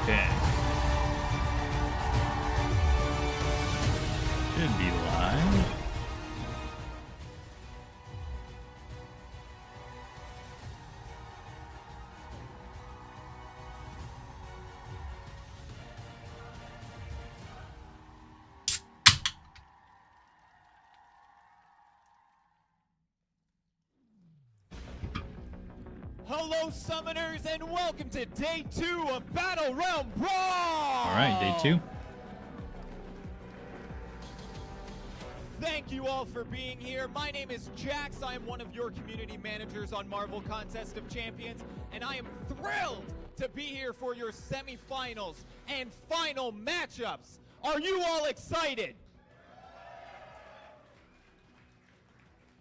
Okay. Should be live. Hello, Summoners, and welcome to Day 2 of Battle Realm Brawl! All right, Day 2. Thank you all for being here. My name is Jax. I am one of your community managers on Marvel Contest of Champions, and I am thrilled to be here for your semifinals and final matchups. Are you all excited?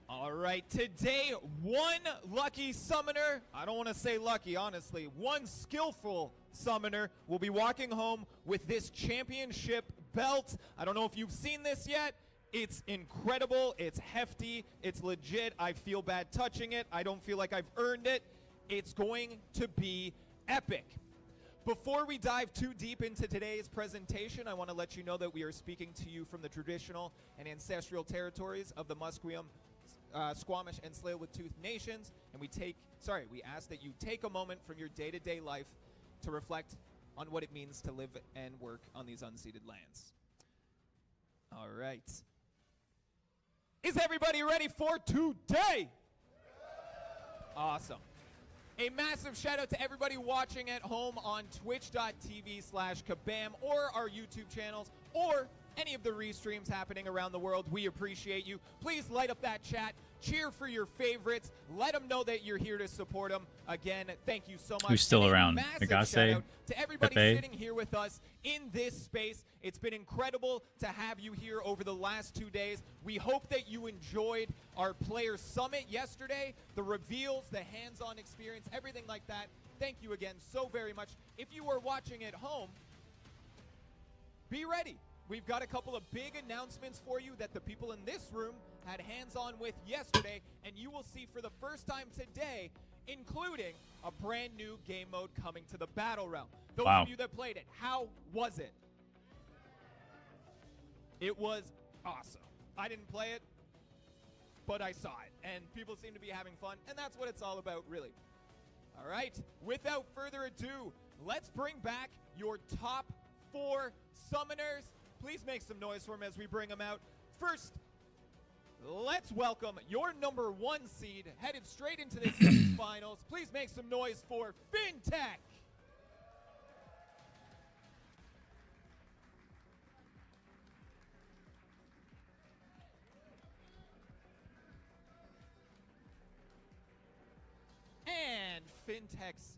All right, today, one lucky summoner, I don't want to say lucky, honestly, one skillful summoner will be walking home with this championship belt. I don't know if you've seen this yet. It's incredible, it's hefty, it's legit. I feel bad touching it. I don't feel like I've earned it. It's going to be epic. Before we dive too deep into today's presentation, I want to let you know that we are speaking to you from the traditional and ancestral territories of the Musqueam, Squamish, and Tsleil-Waututh nations, and we ask that you take a moment from your day-to-day life to reflect on what it means to live and work on these unceded lands. All right. Is everybody ready for today? Awesome. A massive shout out to everybody watching at home on twitch.tv/kabam or our YouTube channels or any of the restreams happening around the world. We appreciate you. Please light up that chat. Cheer for your favorites. Let them know that you're here to support them. Again, thank you so much. Who's still around? Massive shout out to everybody sitting here with us in this space. It's been incredible to have you here over the last 2 days. We hope that you enjoyed our player summit yesterday, the reveals, the hands-on experience, everything like that. Thank you again so very much. If you are watching at home, be ready. We've got a couple of big announcements for you that the people in this room had hands-on with yesterday, and you will see for the first time today, including a brand new game mode coming to the Battle Realm. Those of you that played it, how was it? It was awesome. I didn't play it, but I saw it, and people seem to be having fun, and that's what it's all about, really. All right, without further ado, let's bring back your top 4 summoners. Please make some noise for them as we bring them out. First, let's welcome your number 1 seed headed straight into the semifinals. Please make some noise for FinTech. And FinTech's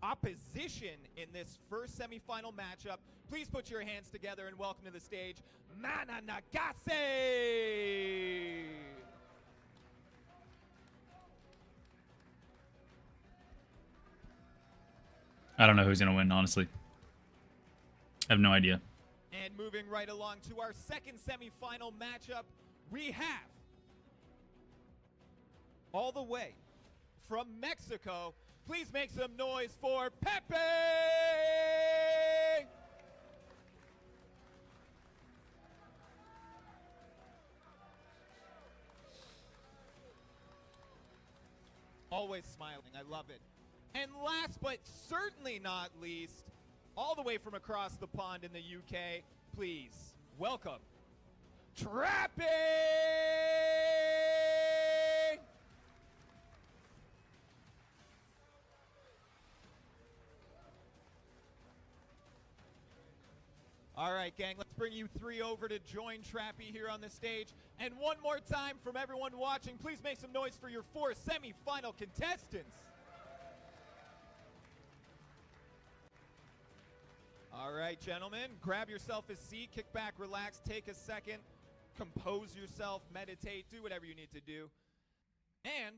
opposition in this first semifinal matchup. Please put your hands together and welcome to the stage, Mana Nagase! I don't know who's going to win, honestly. I have no idea. And moving right along to our second semifinal matchup, we have, all the way from Mexico, please make some noise for Pepe! Always smiling, I love it. And last but certainly not least, all the way from across the pond in the UK, please welcome Trappy! All right, gang, let's bring you 3 over to join Trappy here on the stage. And one more time from everyone watching, please make some noise for your 4 semi-final contestants. All right, gentlemen, grab yourself a seat, kick back, relax, take a second, compose yourself, meditate, do whatever you need to do. And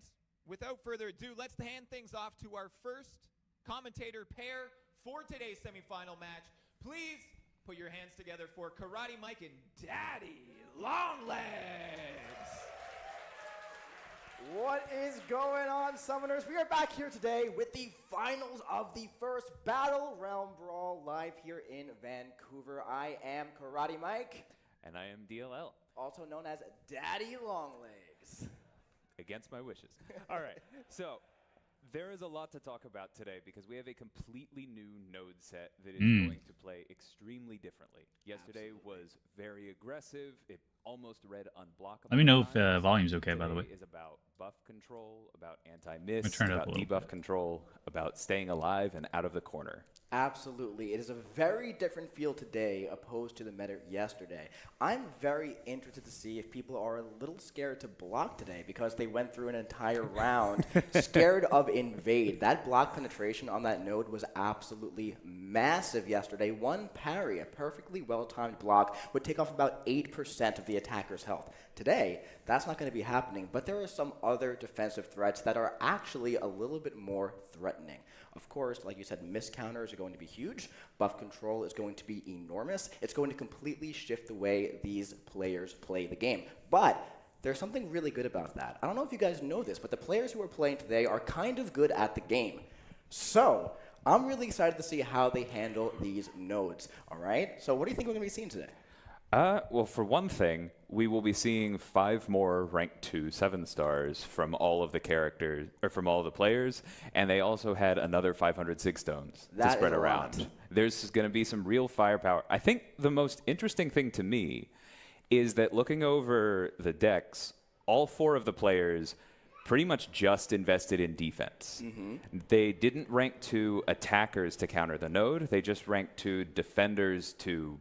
without further ado, let's hand things off to our first commentator pair for today's semi-final match. Please put your hands together for Karate Mike and Daddy Longlegs. What is going on, Summoners? We are back here today with the finals of the first Battle Realm Brawl live here in Vancouver. I am Karate Mike. And I am DLL. Also known as Daddy Longlegs. Against my wishes. All right, so there is a lot to talk about today because we have a completely new node set that is going to play extremely differently. Yesterday was very aggressive. It almost read unblockable. Let me know if volume's okay, by the way. Today is about buff control, about anti-miss, turn it up about a little debuff bit. control, about staying alive and out of the corner. Absolutely. It is a very different feel today opposed to the meta yesterday. I'm very interested to see if people are a little scared to block today because they went through an entire round scared of invade. That block penetration on that node was absolutely massive yesterday. One parry, a perfectly well-timed block, would take off about 8% of the attacker's health. Today, that's not going to be happening, but there are some other defensive threats that are actually a little bit more threatening. Of course, like you said, miss counters are going to be huge. Buff control is going to be enormous. It's going to completely shift the way these players play the game. But there's something really good about that. I don't know if you guys know this, but the players who are playing today are kind of good at the game. So I'm really excited to see how they handle these nodes. All right? So what do you think we're going to be seeing today? Well, for one thing, we will be seeing 5 more rank 2 7-stars from all of the characters, or from all of the players, and they also had another 500 stones to spread around. There's going to be some real firepower. I think the most interesting thing to me is that looking over the decks, all 4 of the players pretty much just invested in defense. They didn't rank 2 attackers to counter the node. They just ranked 2 defenders to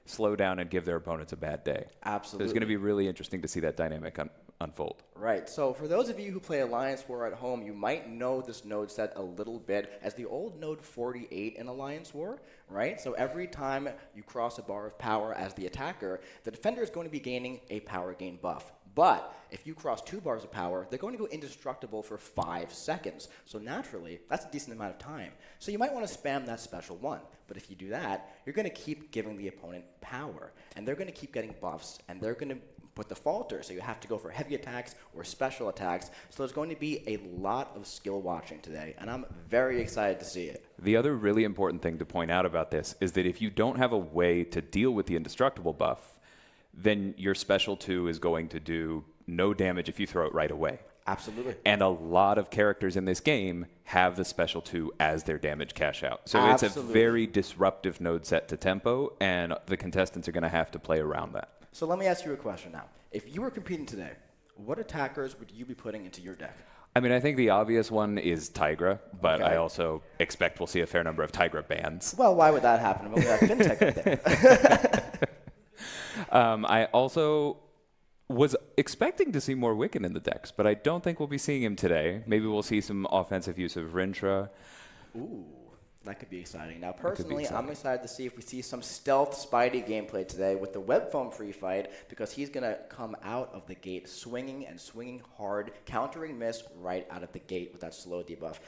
slow down and give their opponents a bad day. Absolutely. So it's going to be really interesting to see that dynamic unfold. Right. So for those of you who play Alliance War at home, you might know this node set a little bit as the old node 48 in Alliance War, right? So every time you cross a bar of power as the attacker, the defender is going to be gaining a power gain buff. But if you cross 2 bars of power, they're going to go indestructible for 5 seconds. So naturally, that's a decent amount of time. So you might want to spam that special one. But if you do that, you're going to keep giving the opponent power. And they're going to keep getting buffs. And they're going to put the falter. So you have to go for heavy attacks or special attacks. So there's going to be a lot of skill watching today. And I'm very excited to see it. The other really important thing to point out about this is that if you don't have a way to deal with the indestructible buff, then your special 2 is going to do no damage if you throw it right away. Absolutely. And a lot of characters in this game have the special 2 as their damage cash out. So Absolutely. It's a very disruptive node set to tempo, and the contestants are going to have to play around that. So let me ask you a question now. If you were competing today, what attackers would you be putting into your deck? I mean, I think the obvious one is Tigra, but Okay. I also expect we'll see a fair number of Tigra bans. Well, why would that happen? We have FinTech right there. I also was expecting to see more Wiccan in the decks, but I don't think we'll be seeing him today. Maybe we'll see some offensive use of Rintra. Ooh, that could be exciting. Now, personally, I'm excited to see if we see some stealth Spidey gameplay today with the web foam free fight because he's going to come out of the gate swinging and swinging hard, countering miss right out of the gate with that slow debuff.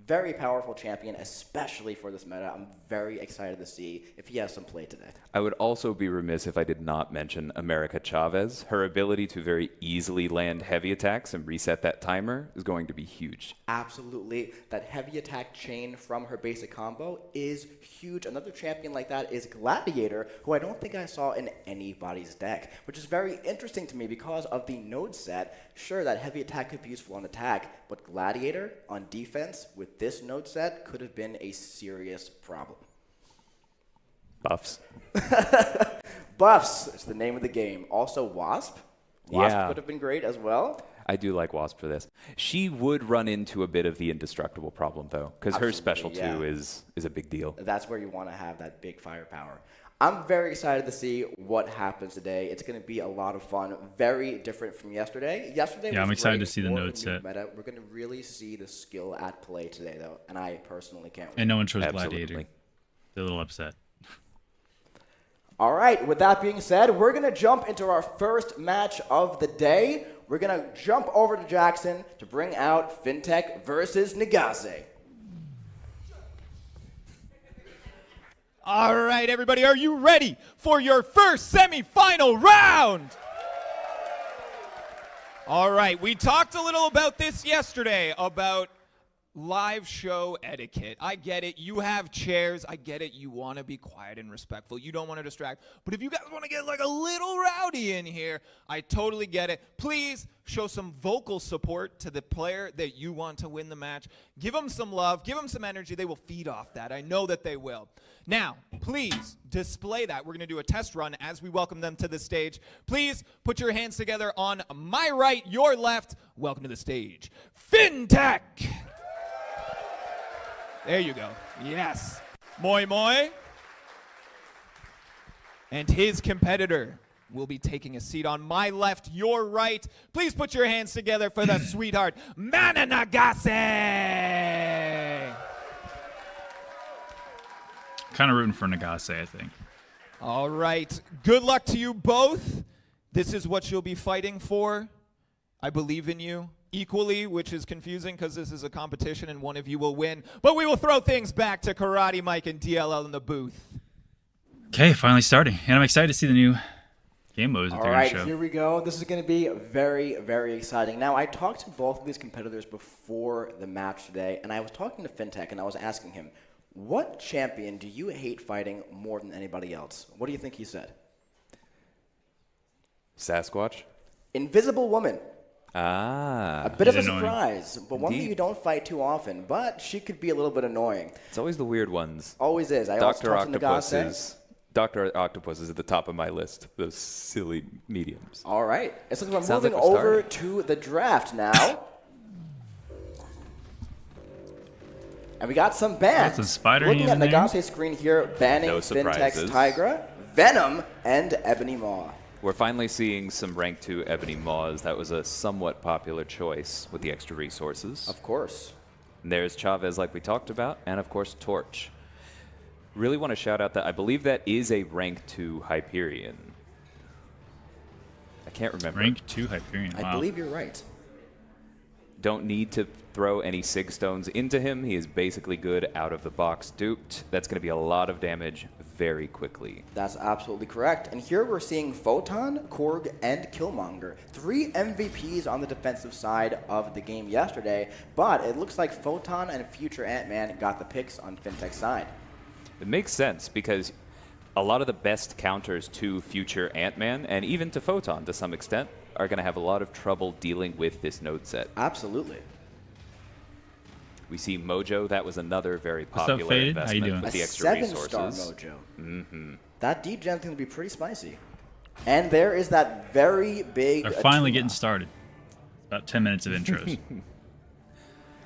Very powerful champion, especially for this meta. I'm very excited to see if he has some play today. I would also be remiss if I did not mention America Chavez. Her ability to very easily land heavy attacks and reset that timer is going to be huge. Absolutely. That heavy attack chain from her basic combo is huge. Another champion like that is Gladiator, who I don't think I saw in anybody's deck, which is very interesting to me because of the node set. Sure, that heavy attack could be useful on attack, but Gladiator on defense with this node set could have been a serious problem. Buffs. Buffs is the name of the game. Also Wasp. Wasp Yeah. could have been great as well. I do like Wasp for this. She would run into a bit of the indestructible problem, though, because her special 2 is a big deal. That's where you want to have that big firepower. I'm very excited to see what happens today. It's going to be a lot of fun. Very different from yesterday. Yesterday was I'm excited great to see the for node new set. Meta. We're going to really see the skill at play today, though, and I personally can't wait. And no one chose Absolutely. Gladiator. They're a little upset. All right, with that being said, we're going to jump into our first match of the day. We're going to jump over to Jackson to bring out FinTech versus Nagase. All right, everybody, are you ready for your first semifinal round? All right, we talked a little about this yesterday, about live show etiquette. I get it. You have chairs. I get it. You want to be quiet and respectful. You don't want to distract. But if you guys want to get like a little rowdy in here, I totally get it. Please show some vocal support to the player that you want to win the match. Give them some love. Give them some energy. They will feed off that. I know that they will. Now, please display that. We're going to do a test run as we welcome them to the stage. Please put your hands together on my right, your left. Welcome to the stage, FinTech. There you go. Yes. Moi moi. And his competitor will be taking a seat on my left, your right. Please put your hands together for the sweetheart, Mananagase. Kind of rooting for Nagase, I think. All right. Good luck to you both. This is what you'll be fighting for. I believe in you. Equally, which is confusing because this is a competition and one of you will win. But we will throw things back to Karate Mike and DLL in the booth. Okay, finally starting. And I'm excited to see the new game modes that All they're right, going to show. here we go. This is going to be very, very exciting. Now, I talked to both of these competitors before the match today, and I was talking to FinTech, and I was asking him, what champion do you hate fighting more than anybody else? What do you think he said? Sasquatch? Invisible Woman. Ah. A bit of a She's annoying. surprise, but one that Indeed. you don't fight too often. But she could be a little bit annoying. It's always the weird ones. Always is. I also Dr. talked to Nagase. Dr. Octopus is at the top of my list. Those silly mediums. All right. It's like we're Sounds moving like we're over starting. to the draft now. And we got some bans. That's a spider Looking at in there. Nagase's screen here, banning No FinTech's surprises. Tigra, Venom, and Ebony Maw. We're finally seeing some rank 2 Ebony Maws. That was a somewhat popular choice with the extra resources. Of course. And there's Chavez, like we talked about, and of course Torch. Really want to shout out that I believe that is a rank 2 Hyperion. I can't remember. Rank 2 Hyperion. I Wow. believe you're right. Don't need to throw any Sig Stones into him. He is basically good out of the box duped. That's going to be a lot of damage very quickly. That's absolutely correct. And here we're seeing Photon, Korg, and Killmonger. 3 MVPs on the defensive side of the game yesterday, but it looks like Photon and future Ant-Man got the picks on FinTech's side. It makes sense because a lot of the best counters to future Ant-Man, and even to Photon to some extent, are going to have a lot of trouble dealing with this node set. Absolutely. We see Mojo. That was another very up, popular Faded? How you investment doing? with A the extra 7-star resources. Mojo. Mm-hmm. That D-Gen is going to be pretty spicy. And there is that very big... They're finally Atuma. getting started. About 10 minutes of intros.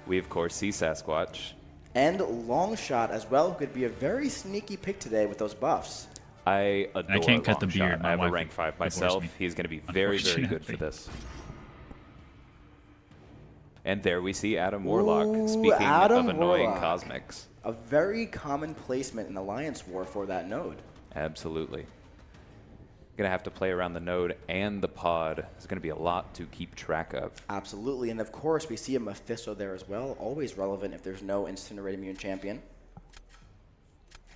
We, of course, see Sasquatch. And Longshot as well, who could be a very sneaky pick today with those buffs. I adore can't cut the Longshot. beard. My I have a wife rank 5 divorced myself. me, He's going to be very, very good for unfortunately. this. And there we see Adam Warlock. Ooh, Speaking Adam of annoying Warlock. cosmics. A very common placement in Alliance War for that node. Absolutely. Going to have to play around the node and the pod. There's going to be a lot to keep track of. Absolutely, and of course we see a Mephisto there as well. Always relevant if there's no Incinerate Immune champion.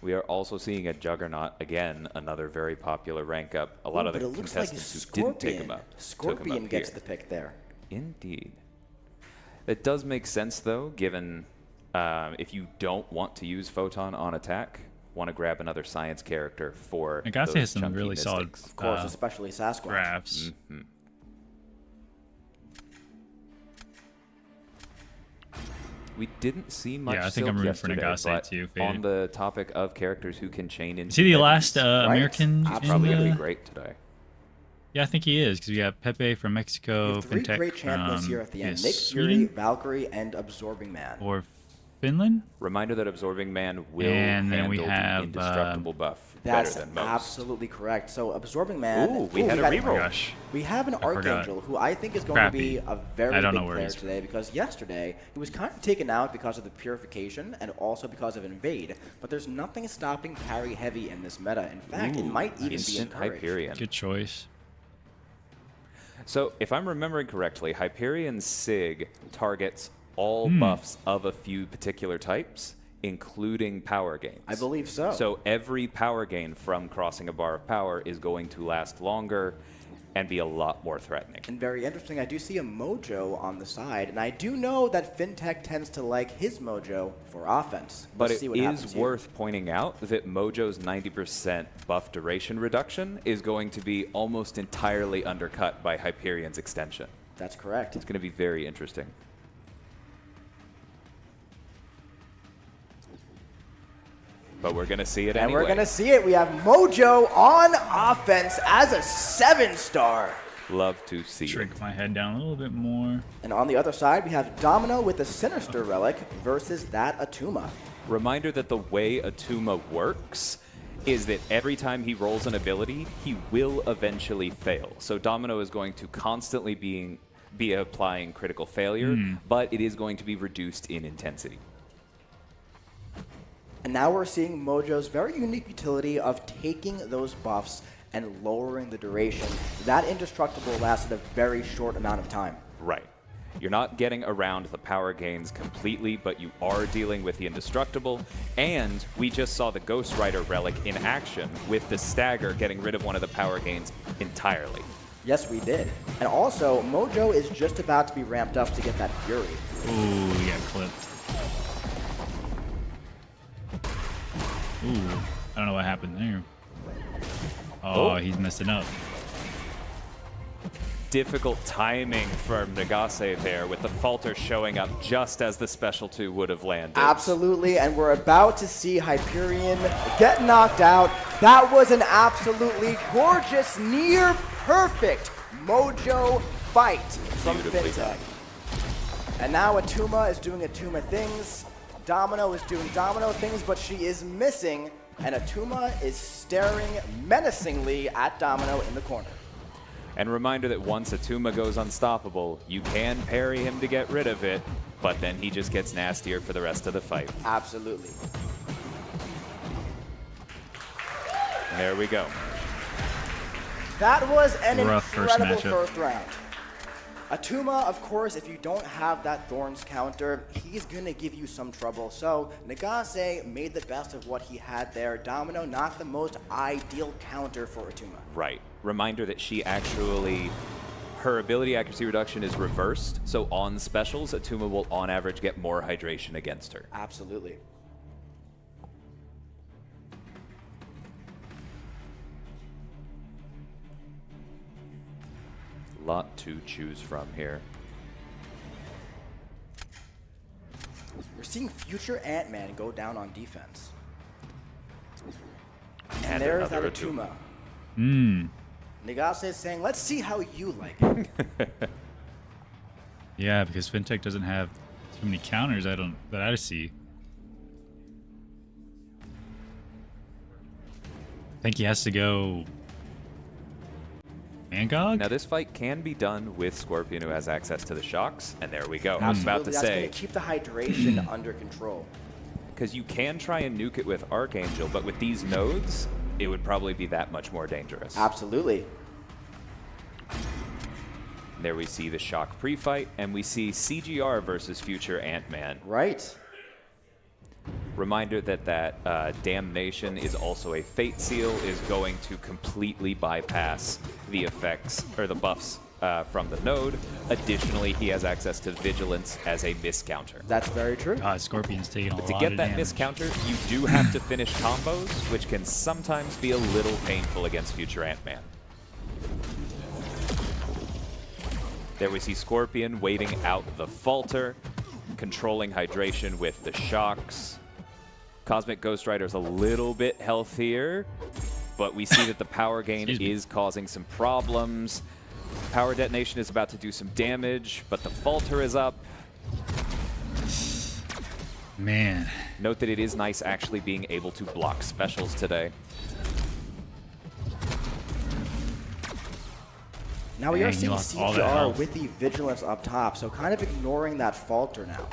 We are also seeing a Juggernaut, again, another very popular rank up. A lot Ooh, of the but it looks like contestants who didn't take him up took him Scorpion up gets here. the pick there. Indeed. It does make sense, though, given if you don't want to use Photon on attack, want to grab another science character for Nagase those has some chunky really solid mystics. Of course, especially Sasquatch. graphs. Mhm. We didn't see much. Yeah, I think I'm Silk rooting for yesterday, Nagase but too, On Faded. the topic of characters who can chain into Is he the enemies, last American? Right. in probably going to the- be great today. Yeah, I think he is because we have Pepe from Mexico, We have 3 FinTech great champions from here at the end. is Nick Fury, Sweden Valkyrie, and Absorbing Man. or Finland. Reminder that Absorbing Man will And then we handle have, the indestructible buff That's better than most. absolutely correct. So Absorbing Man. Ooh, we had a got- reroll. Oh my gosh. We have an forgot. Archangel who I think is going Crappy. to be a very I don't big know where player he's from. today because yesterday he was kind of taken out because of the Purification and also because of Invade. But there's nothing stopping Parry Heavy in this meta. In fact, it Ooh, might even be instant encouraged. Hyperion. Good choice. So, if I'm remembering correctly, Hyperion Sig targets all buffs of a few particular types, including power gains. I believe so. So every power gain from crossing a bar of power is going to last longer, and be a lot more threatening. And very interesting, I do see a Mojo on the side, and I do know that Fintech tends to like his Mojo for offense. But Let's see it what happens is here. worth pointing out that Mojo's 90% buff duration reduction is going to be almost entirely undercut by Hyperion's extension. That's correct. It's going to be very interesting. But we're going to see it And anyway. we're going to see it. We have Mojo on offense as a 7-star. Love to see it. Shrink my head down a little bit more. And on the other side, we have Domino with the Sinister Relic versus that Atuma. Reminder that the way Atuma works is that every time he rolls an ability, he will eventually fail. So Domino is going to constantly be applying critical failure, but it is going to be reduced in intensity. And now we're seeing Mojo's very unique utility of taking those buffs and lowering the duration. That Indestructible lasted a very short amount of time. Right. You're not getting around the power gains completely, but you are dealing with the Indestructible. And we just saw the Ghost Rider relic in action with the Stagger getting rid of one of the power gains entirely. Yes, we did. And also, Mojo is just about to be ramped up to get that Fury. Ooh, he got clipped. Ooh, I don't know what happened there. Oh, he's messing up. Difficult timing for Nagase there, with the Falter showing up just as the Special 2 would have landed. Absolutely, and we're about to see Hyperion get knocked out. That was an absolutely gorgeous, near perfect Mojo fight from Beautifully Fintech. done. And now Atuma is doing Atuma things. Domino is doing Domino things, but she is missing, and Atuma is staring menacingly at Domino in the corner. And reminder that once Atuma goes unstoppable, you can parry him to get rid of it, but then he just gets nastier for the rest of the fight. Absolutely. There we go. That was an Rough first incredible matchup. first round. Atuma, of course, if you don't have that Thorns counter, he's going to give you some trouble. So Nagase made the best of what he had there. Domino, not the most ideal counter for Atuma. Right. Reminder that she actually, her ability accuracy reduction is reversed, so on specials, Atuma will on average get more hydration against her. Absolutely. Lot to choose from here. We're seeing future Ant-Man go down on defense. And there's that another Atuma. Hmm. Nagase is saying, let's see how you like it. Yeah, because Fintech doesn't have too many counters. That I see. I think he has to go MCOC. Now this fight can be done with Scorpion, who has access to the shocks, and there we go. I was about to Absolutely, that's say, going to keep the hydration under control. because you can try and nuke it with Archangel, but with these nodes, it would probably be that much more dangerous. Absolutely. There we see the shock pre-fight, and we see CGR versus future Ant-Man. Right. Reminder that Damnation is also a Fate Seal, is going to completely bypass the effects, or the buffs from the node. Additionally, he has access to Vigilance as a miscounter. That's very true. God, Scorpion's taking a lot To of get that damage. miscounter, you do have to finish combos, which can sometimes be a little painful against future Ant-Man. There we see Scorpion waiting out the Falter, controlling hydration with the shocks. Cosmic Ghost Rider's a little bit healthier, but we see that the power gain is causing some problems. Power Detonation is about to do some damage, but the Falter is up. Man. Note that it is nice actually being able to block specials today. Now we are Dang, he seeing lost all that CGR health. with the Vigilance up top, so kind of ignoring that Falter now.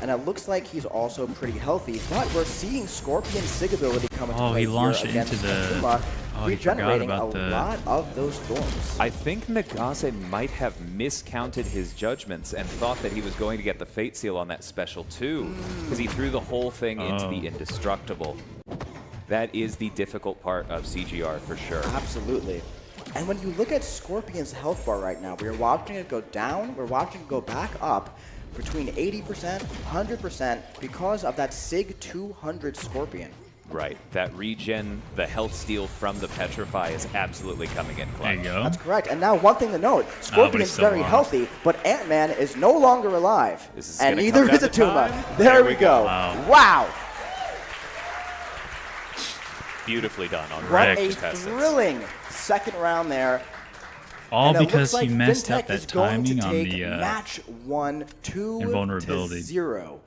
And it looks like he's also pretty healthy, but we're seeing Scorpion's Sig ability come into Oh, play he launched here it into against the- Atuma, Oh, he forgot regenerating about a the- lot of those Thorns. I think Nagase might have miscounted his judgments and thought that he was going to get the Fate Seal on that special too, because he threw the whole thing into the Indestructible. That is the difficult part of CGR for sure. Absolutely. And when you look at Scorpion's health bar right now, we are watching it go down, we're watching it go back up between 80%, 100% because of that SIG 200 Scorpion. Right. That regen, the health steal from the Petrify is absolutely coming in clutch. There you go. That's correct. And now one thing to note, Scorpion's still very alive. healthy, but Ant-Man is no longer alive. This is And gonna neither come is down to Atuma. time. There we go. Wow. Wow. Beautifully done on What Rick a contestants. thrilling second round there. All And it because looks he like messed Fintech up is that going to timing on take the match 1 invulnerability. 2-0.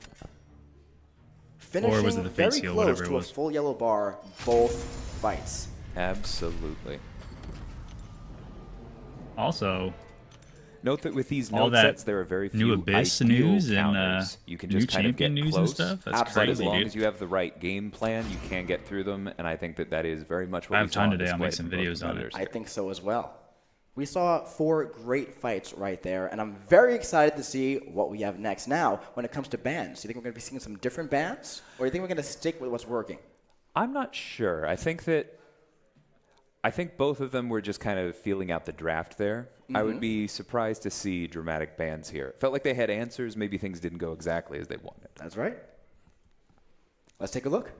Or was it Finishing the face very heal, close whatever it to a was. full yellow bar both fights. Absolutely. Also, Note that with these all note that sets, there are very few new Abyss ideal news and counters. You can new just kind of get champion news close. and stuff. That's Absolutely. But as crazy, long dude. as you have the right game plan, you can get through them, and I think that that is very much what I we have saw time on today. I'll make display some from both videos on it. competitors I here. think so as well. We saw 4 great fights right there, and I'm very excited to see what we have next. Now, when it comes to bans, do you think we're going to be seeing some different bans, or do you think we're going to stick with what's working? I'm not sure. I think both of them were just kind of feeling out the draft there. I would be surprised to see dramatic bans here. Felt like they had answers. Maybe things didn't go exactly as they wanted. That's right. Let's take a look.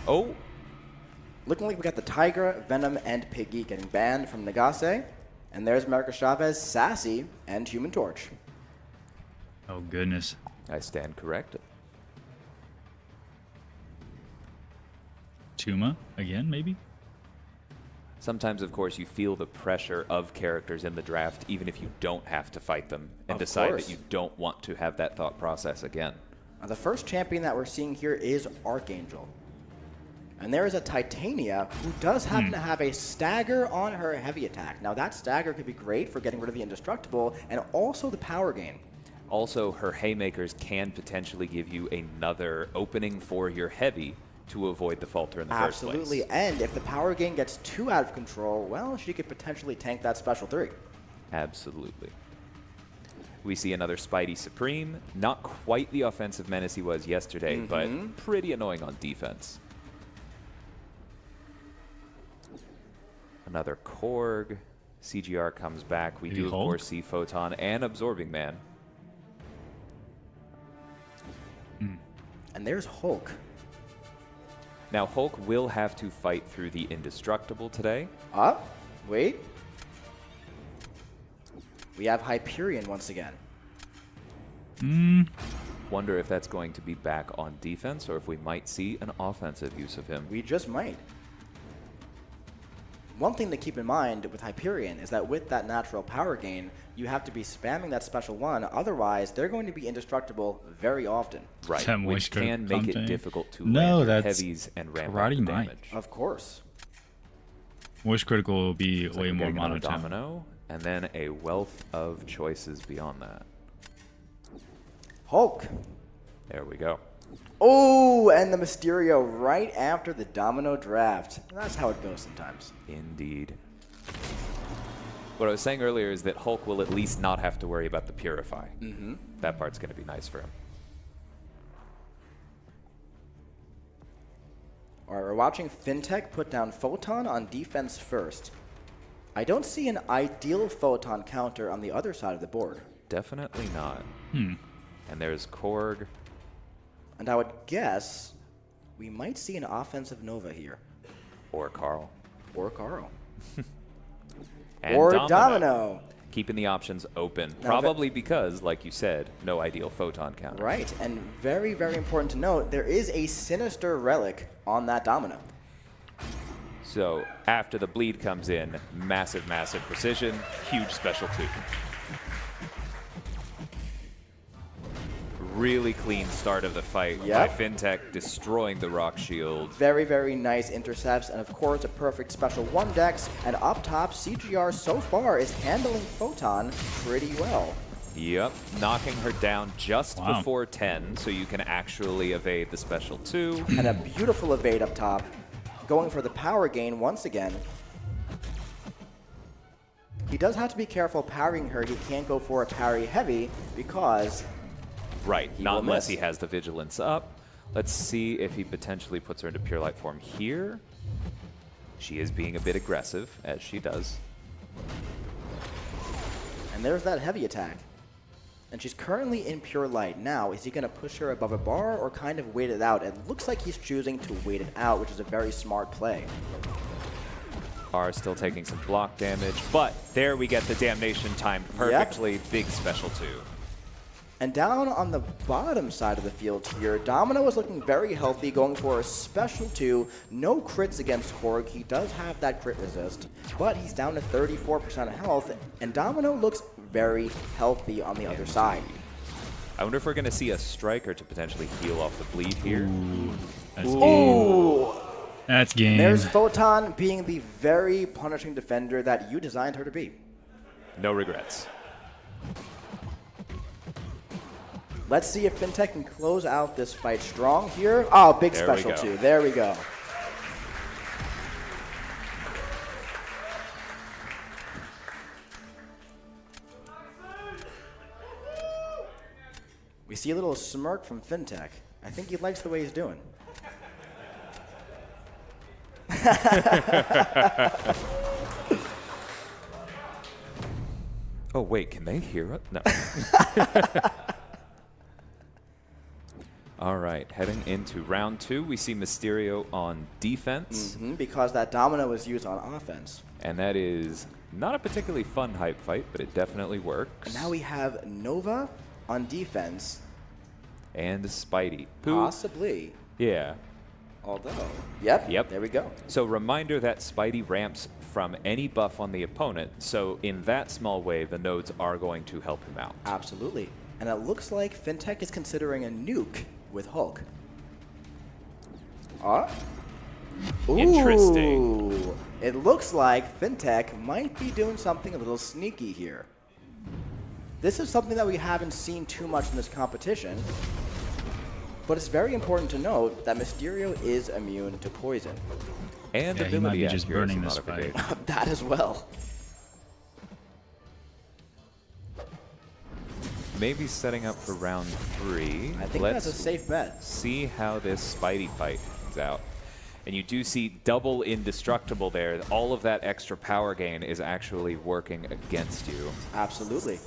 Oh, Looking like we got the Tiger, Venom, and Piggy getting banned from Nagase. And there's America Chavez, Sassy, and Human Torch. Oh, goodness. I stand corrected. Tuma again, maybe? Sometimes, of course, you feel the pressure of characters in the draft, even if you don't have to fight them, and Of decide course. that you don't want to have that thought process again. Now, the first champion that we're seeing here is Archangel. And there is a Titania who does happen to have a stagger on her heavy attack. Now, that stagger could be great for getting rid of the indestructible and also the power gain. Also, her haymakers can potentially give you another opening for your heavy to avoid the falter in the first place. Absolutely. And if the power gain gets too out of control, well, she could potentially tank that special 3. Absolutely. We see another Spidey Supreme. Not quite the offensive menace he was yesterday, but pretty annoying on defense. Another Korg. CGR comes back. We Maybe do, of Hulk? course, see Photon and Absorbing Man. And there's Hulk. Now, Hulk will have to fight through the Indestructible today. Up. Wait. We have Hyperion once again. Wonder if that's going to be back on defense or if we might see an offensive use of him. We just might. One thing to keep in mind with Hyperion is that with that natural power gain, you have to be spamming that special 1. Otherwise, they're going to be indestructible very often. Right, That which moisture can make it content. difficult to No, land your that's heavies and ramp up Karate the Mike. damage. Of course. Moist Critical will be Looks like way we're more getting another monotone. domino, and then a wealth of choices beyond that. Hulk. There we go. Oh, and the Mysterio right after the domino draft. That's how it goes sometimes. Indeed. What I was saying earlier is that Hulk will at least not have to worry about the Purify. That part's going to be nice for him. All right, we're watching Fintech put down Photon on defense first. I don't see an ideal Photon counter on the other side of the board. Definitely not. And there's Korg. And I would guess we might see an offensive Nova here. Or Carl. Or Carl. And Or Domino. Keeping the options open. Now, Probably because, like you said, no ideal photon counter. Right, and very, very important to note, there is a Sinister Relic on that Domino. So after the bleed comes in, massive, massive precision, huge special 2. Really clean start of the fight Yep. by Fintech, destroying the rock shield. Very, very nice intercepts, and of course a perfect special 1 dex, and up top, CGR so far is handling Photon pretty well. Yep, knocking her down just Wow. before 10, so you can actually evade the special 2. And a beautiful evade up top, going for the power gain once again. He does have to be careful parrying her. He can't go for a parry heavy because Right, He not will unless miss. he has the vigilance up. Let's see if he potentially puts her into pure light form here. She is being a bit aggressive, as she does. And there's that heavy attack. And she's currently in pure light. Now, is he going to push her above a bar or kind of wait it out? It looks like he's choosing to wait it out, which is a very smart play. Are still taking some block damage, but there we get the damnation timed perfectly. Yep. Big special 2. And down on the bottom side of the field here, Domino is looking very healthy, going for a special 2. No crits against Korg. He does have that crit resist, but he's down to 34% health, and Domino looks very healthy on the other side. I wonder if we're going to see a striker to potentially heal off the bleed here. Ooh, that's game. Ooh! That's game. There's Photon being the very punishing defender that you designed her to be. No regrets. Let's see if Fintech can close out this fight strong here. Oh, big There we special go. 2. There we go. We see a little smirk from Fintech. I think he likes the way he's doing. Oh, wait, can they hear it? No. All right, heading into round 2, we see Mysterio on defense. Because that Domino was used on offense. And that is not a particularly fun hype fight, but it definitely works. And now we have Nova on defense. And Spidey. Who, Possibly. yeah. Although, yep, Yep. there we go. So reminder that Spidey ramps from any buff on the opponent, so in that small way, the nodes are going to help him out. Absolutely. And it looks like Fintech is considering a nuke with Hulk. Interesting. Ooh. It looks like Fintech might be doing something a little sneaky here. This is something that we haven't seen too much in this competition, but it's very important to note that Mysterio is immune to poison. And Yeah, he might ability be just accuracy burning this fight. modification. That as well. Maybe setting up for round 3. I think Let's that's a safe bet. see how this Spidey fight comes out. And you do see double indestructible there. All of that extra power gain is actually working against you. Absolutely.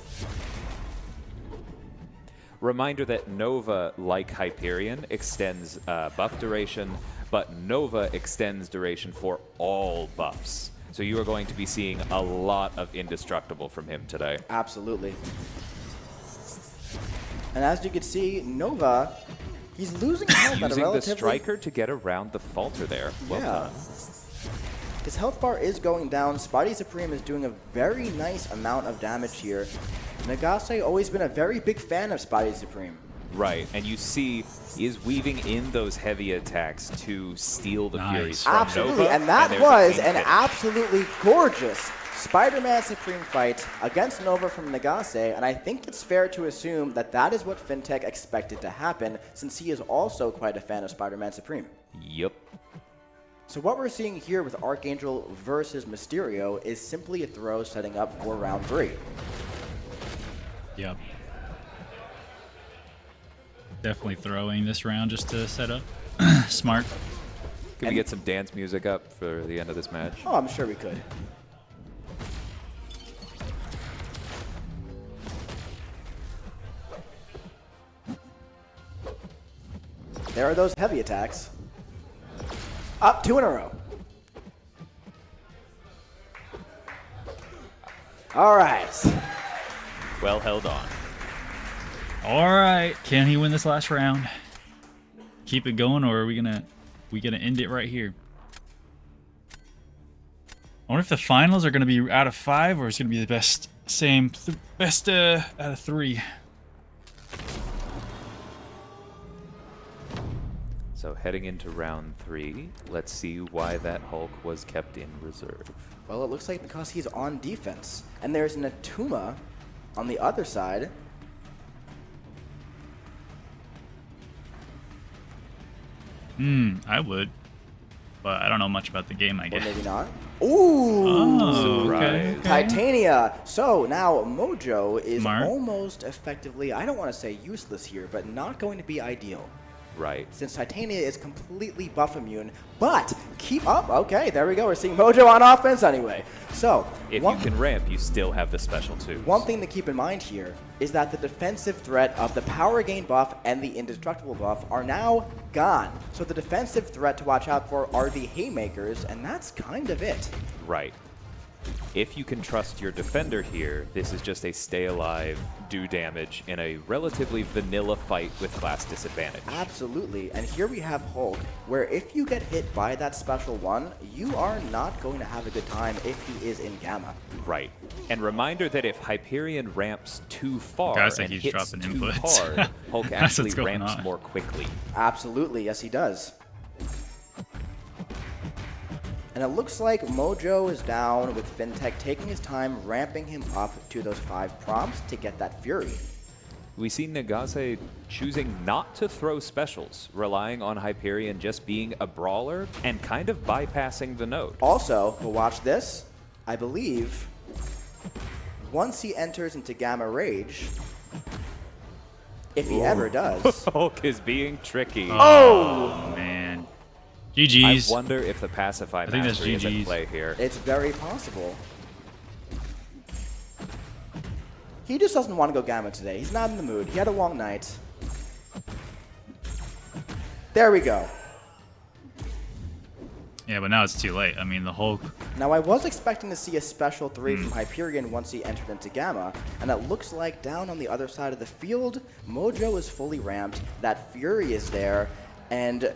Reminder that Nova, like Hyperion, extends buff duration, but Nova extends duration for all buffs. So you are going to be seeing a lot of indestructible from him today. Absolutely. And as you can see, Nova, he's losing health at a Using the relatively... striker to get around the falter there. Well Yeah. done. His health bar is going down. Spidey Supreme is doing a very nice amount of damage here. Nagase always been a very big fan of Spidey Supreme. Right, and you see he is weaving in those heavy attacks to steal the Nice. Furies from Absolutely, Nova. and that there's a was clean an finish. absolutely gorgeous Spider-Man Supreme fight against Nova from Nagase, and I think it's fair to assume that that is what Fintech expected to happen, since he is also quite a fan of Spider-Man Supreme. Yep. So what we're seeing here with Archangel versus Mysterio is simply a throw setting up for round 3. Yep. Definitely throwing this round just to set up. Smart. Can we get some dance music up for the end of this match? Oh, I'm sure we could. There are those heavy attacks. Up 2 in a row. All right. Well held on. All right. Can he win this last round? Keep it going, or are we gonna end it right here? I wonder if the finals are gonna be out of 5, or it's gonna be the best out of 3. So heading into round 3, let's see why that Hulk was kept in reserve. Well, it looks like because he's on defense. And there's an Atuma on the other side. I would, but I don't know much about the game, I Or guess. maybe not. Ooh! Oh, okay. Surprise. Titania. So now Mojo is Smart. almost effectively, I don't want to say useless here, but not going to be ideal. Right. Since Titania is completely buff immune, but keep up. Okay, there we go. We're seeing Mojo on offense anyway. So If you can ramp, you still have the special twos. one thing to keep in mind here is that the defensive threat of the power gain buff and the indestructible buff are now gone. So the defensive threat to watch out for are the haymakers, and that's kind of it. Right. If you can trust your defender here, this is just a stay alive, do damage in a relatively vanilla fight with class disadvantage. Absolutely, and here we have Hulk, where if you get hit by that special one, you are not going to have a good time if he is in Gamma. Right. And reminder that if Hyperion ramps too far Guys, like and he's hits dropping too inputs. hard, Hulk That's actually what's going ramps on. more quickly. Absolutely, yes he does. And it looks like Mojo is down with Fintech taking his time ramping him up to those 5 prompts to get that Fury. We see Nagase choosing not to throw specials, relying on Hyperion just being a brawler and kind of bypassing the node. Also, but watch this, I believe once he enters into Gamma Rage, if he ever does. Hulk is being tricky. Oh, man. GG's. I wonder if the Pacify think that's Mastery is at GG's. play here. It's very possible. He just doesn't want to go Gamma today. He's not in the mood. He had a long night. There we go. Yeah, but now it's too late. I mean, the Hulk. Now I was expecting to see a special 3 from Hyperion once he entered into Gamma, and it looks like down on the other side of the field, Mojo is fully ramped, that Fury is there, and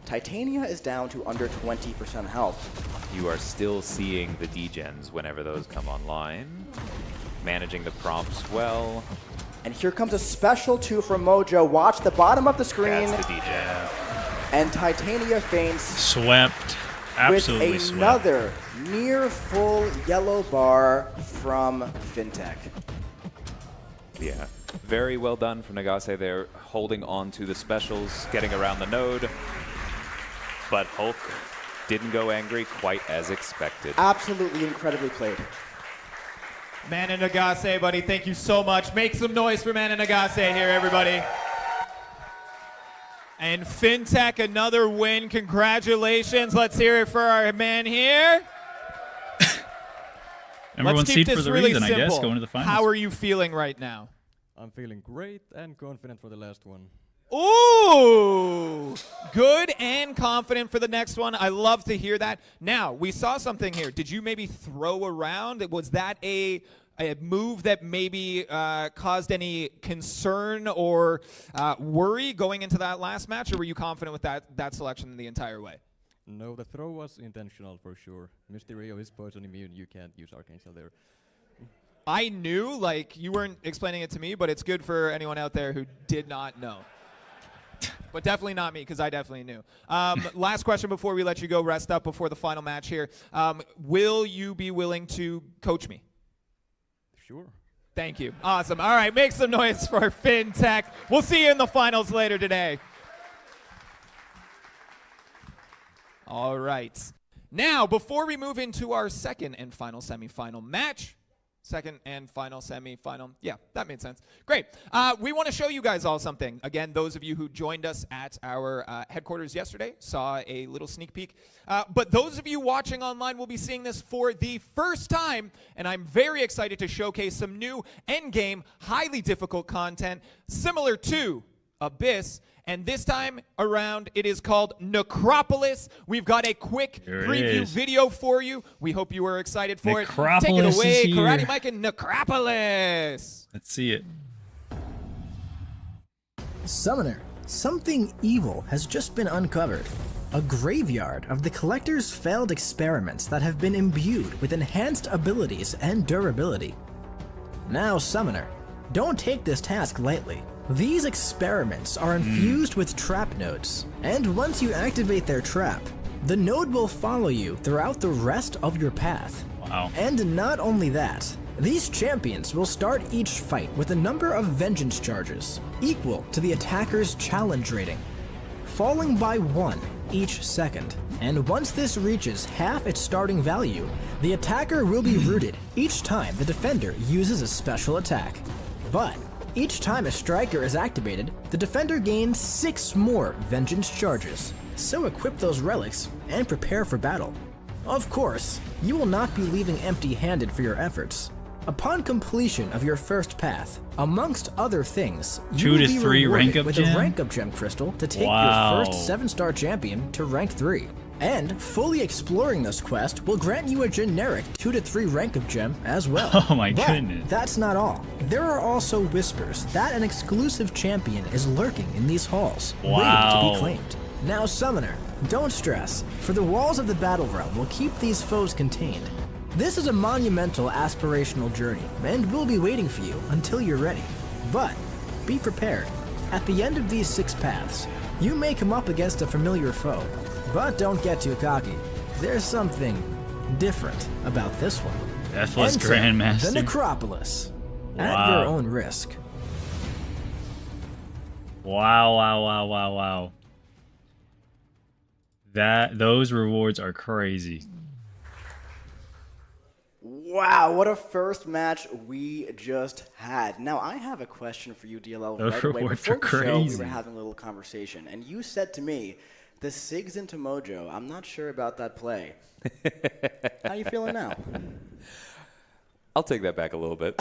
Titania is down to under 20% health. You are still seeing the degens whenever those come online. Managing the prompts well. And here comes a special 2 from Mojo. Watch the bottom of the screen, That's the degen. and Titania faints Swept. Absolutely with swept. another near full yellow bar from Fintech. Yeah. Very well done from Nagase there, holding on to the specials, getting around the node. But Hulk didn't go angry quite as expected. Absolutely incredibly played. Man and Nagase, buddy, thank you so much. Make some noise for Man and Nagase here, everybody. And Fintech, another win. Congratulations. Let's hear it for our man here. Number one Let's seed keep for this the really reason, I simple. guess, going to the finals. How are you feeling right now? I'm feeling great and confident for the last one. Ooh, good and confident for the next one. I love to hear that. Now, we saw something here. Did you maybe throw around? Was that a move that maybe caused any concern or worry going into that last match, or were you confident with that selection the entire way? No, the throw was intentional for sure. Mysterio is poison immune. You can't use Archangel there. I knew, like, you weren't explaining it to me, but it's good for anyone out there who did not know. But definitely not me, because I definitely knew. Last question before we let you go rest up before the final match here. Will you be willing to coach me? Sure. Thank you. Awesome. All right, make some noise for Fintech. We'll see you in the finals later today. All right. Now, before we move into our second and final semifinal match, second and final semifinal. Yeah, that made sense. Great. We want to show you guys all something. Again, those of you who joined us at our headquarters yesterday saw a little sneak peek. But those of you watching online will be seeing this for the first time, and I'm very excited to showcase some new endgame, highly difficult content similar to Abyss. And this time around, it is called Necropolis. We've got a quick There it preview is. video for you. We hope you are excited for it. Take it Necropolis away, is here. Karate Mike and Necropolis. Let's see it. Summoner, something evil has just been uncovered. A graveyard of the Collector's failed experiments that have been imbued with enhanced abilities and durability. Now, Summoner, don't take this task lightly. These experiments are infused with trap nodes, and once you activate their trap, the node will follow you throughout the rest of your path. Wow. And not only that, these champions will start each fight with a number of vengeance charges, equal to the attacker's challenge rating, falling by 1 each second. And once this reaches half its starting value, the attacker will be rooted each time the defender uses a special attack. But Each time a striker is activated, the defender gains 6 more vengeance charges. So equip those relics and prepare for battle. Of course, you will not be leaving empty-handed for your efforts. Upon completion of your first path, amongst other things, you 2 will to be 3 rewarded rank up with gem? a rank up gem crystal to take Wow. your first 7-star champion to rank 3. And fully exploring this quest will grant you a generic 2 to 3 rank up gem as well. Oh my But goodness. that's not all. There are also whispers that an exclusive champion is lurking in these halls, waiting to Wow. be claimed. Now, Summoner, don't stress, for the walls of the battle realm will keep these foes contained. This is a monumental aspirational journey, and we'll be waiting for you until you're ready. But be prepared. At the end of these 6 paths, you may come up against a familiar foe. But don't get too cocky. There's something different about this one. Deathless Enter Grandmaster. the Necropolis. At Wow. your own risk. Wow, wow, wow, wow, wow. Those rewards are crazy. Wow, what a first match we just had. Now, I have a question for you, DLL. Those Right away. rewards Before are the show, we crazy. were having a little conversation, and you said to me, the SIGs into Mojo, I'm not sure about that play. How you feeling now? I'll take that back a little bit.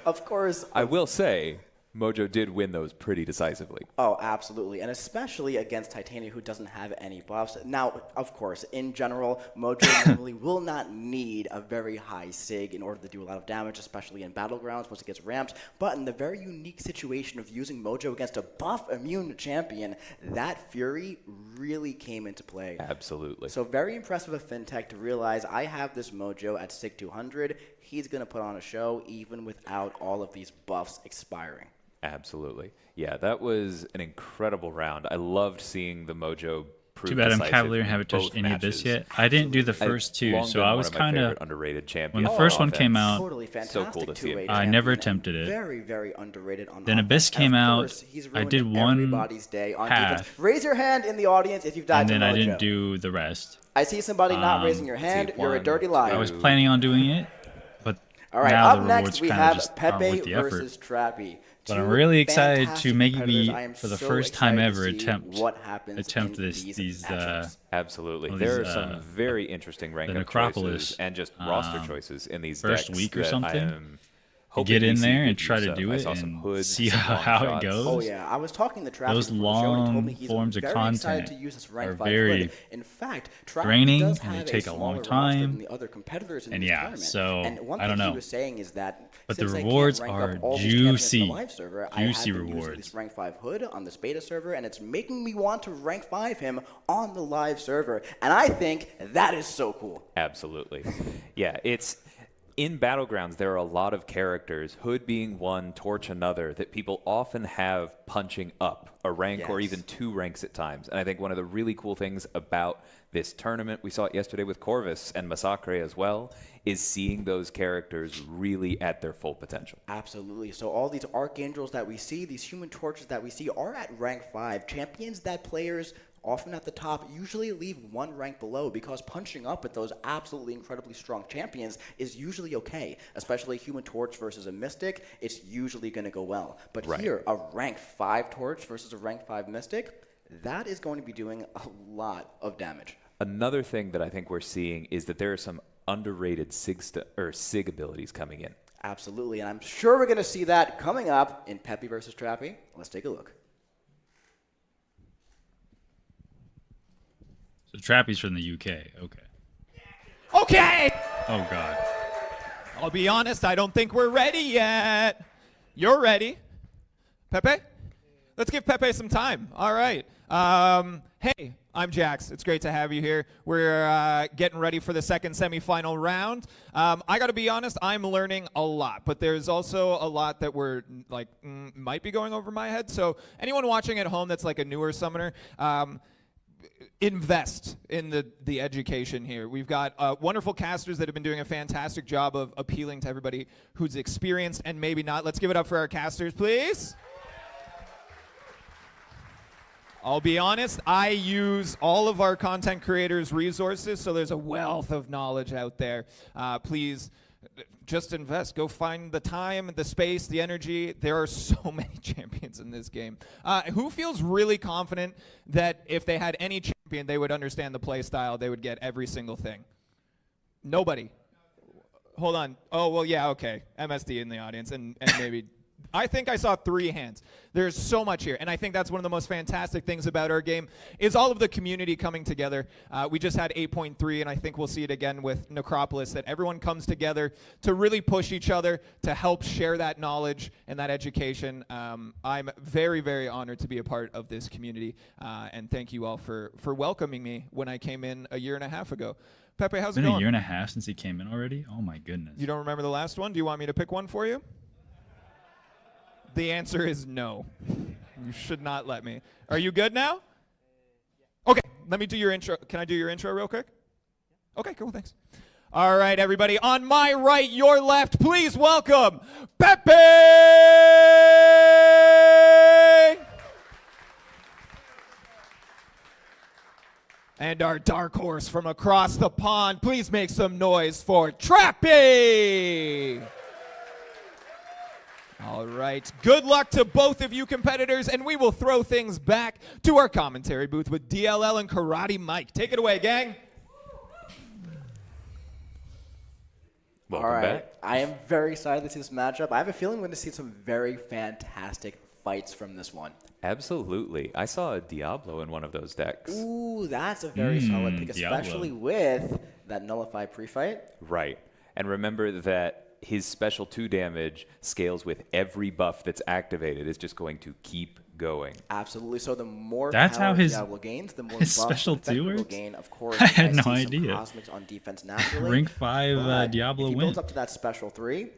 Of course. I will say, Mojo did win those pretty decisively. Oh, absolutely. And especially against Titania, who doesn't have any buffs. Now, of course, in general, Mojo normally will not need a very high SIG in order to do a lot of damage, especially in Battlegrounds once it gets ramped. But in the very unique situation of using Mojo against a buff immune champion, that Fury really came into play. Absolutely. So very impressive of FinTech to realize I have this Mojo at SIG 200. He's going to put on a show even without all of these buffs expiring. Absolutely. Yeah, that was an incredible round. I loved seeing the Mojo prove Too bad I'm decisive Cavalier and in haven't touched both any of this matches. yet. I didn't do the I've first 2, long so been I one was of my kind favorite of... underrated champions. When the first one offense. came out, Totally fantastic. So cool to see it. two-way I never champion, attempted and it. Very, very underrated on Then offense. Abyss And came of out, course, he's I ruined did one everybody's day on path. defense. Raise your hand in the audience if you've died And to then Mojo. I didn't do the rest. I see somebody not raising your hand. see, You're a one, dirty liar. I was Two. planning on doing it, but All right, now up the next rewards we kind of have just aren't Pepe worth the effort. versus Trappy. But I'm Two really excited to fantastic maybe, competitors. I am for the so first time excited to ever, see what happens attempt in these matchups. Absolutely. Well, There are these, some very interesting rank the up Necropolis, choices and just roster choices in these first decks week or that something. I am to hoping get we in see there good and try use to of. do I it saw some and hoods, see some long how it shots. goes. Oh yeah, I was talking to Trappy Those before the show, and he told me long he's forms of very content excited to use this rank are 5 very hood. In fact, Trappy draining, does and they have take a long smaller roster time. than the other competitors in And this yeah, tournament. so, and one I don't thing know. he was saying is that But the since I can't rewards rank are up all these champions in the juicy. live server, I have Juicy been using rewards. this rank 5 hood on this beta server, and it's making me want to rank 5 him on the live server. And I think that is so cool. Absolutely. Yeah, it's in Battlegrounds, there are a lot of characters, Hood being one, Torch another, that people often have punching up a rank or Yes. even 2 ranks at times. And I think one of the really cool things about this tournament, we saw it yesterday with Corvus and Massacre as well, is seeing those characters really at their full potential. Absolutely. So all these Archangels that we see, these Human Torches that we see are at rank 5. Champions that players often at the top usually leave 1 rank below because punching up at those absolutely incredibly strong champions is usually okay. Especially Human Torch versus a Mystic, it's usually going to go well. But Right. here, a rank 5 Torch versus a rank 5 Mystic, that is going to be doing a lot of damage. Another thing that I think we're seeing is that there are some underrated SIG abilities coming in. Absolutely, and I'm sure we're going to see that coming up in Pepe versus Trappy. Let's take a look. So Trappy's from the UK. Okay. Okay! Oh, God. I'll be honest, I don't think we're ready yet. You're ready. Pepe? Let's give Pepe some time. All right. Hey, I'm Jax. It's great to have you here. We're getting ready for the second semifinal round. I got to be honest, I'm learning a lot, but there's also a lot that we're like might be going over my head. So anyone watching at home that's like a newer summoner, invest in the education here. We've got wonderful casters that have been doing a fantastic job of appealing to everybody who's experienced and maybe not. Let's give it up for our casters, please. I'll be honest, I use all of our content creators' resources, so there's a wealth of knowledge out there. Please just invest. Go find the time, the space, the energy. There are so many champions in this game. Who feels really confident that if they had any champion, they would understand the play style, they would get every single thing? Nobody. Hold on. Oh, well, yeah, okay. MSD in the audience, and maybe I think I saw 3 hands. There's so much here, and I think that's one of the most fantastic things about our game is all of the community coming together. We just had 8.3, and I think we'll see it again with Necropolis, that everyone comes together to really push each other, to help share that knowledge and that education. I'm very, very honored to be a part of this community, and thank you all for welcoming me when I came in a year and a half ago. Pepe, how's it It's been going? a year and a half since he came in already? Oh, my goodness. You don't remember the last one? Do you want me to pick one for you? The answer is no. You should not let me. Are you good now? Okay, let me do your intro. Can I do your intro real quick? Okay, cool, thanks. All right, everybody. On my right, your left, please welcome Pepe! And our dark horse from across the pond, please make some noise for Trappy! All right, good luck to both of you competitors, and we will throw things back to our commentary booth with DLL and Karate Mike. Take it away, gang. Welcome All right, back. I am very excited to see this matchup. I have a feeling we're going to see some very fantastic fights from this one. Absolutely. I saw a Diablo in one of those decks. Ooh, that's a very solid pick, Diablo. especially with that Nullify pre-fight. Right. And remember that his special 2 damage scales with every buff that's activated. Is just going to keep going. Absolutely. So the more That's power how his- Diablo gains, the more his buff special and effect 2 it will works? gain. Of course, I had you guys no see some idea. Cosmics on defense naturally. Rank 5 but Diablo if he win. builds up to that special 3,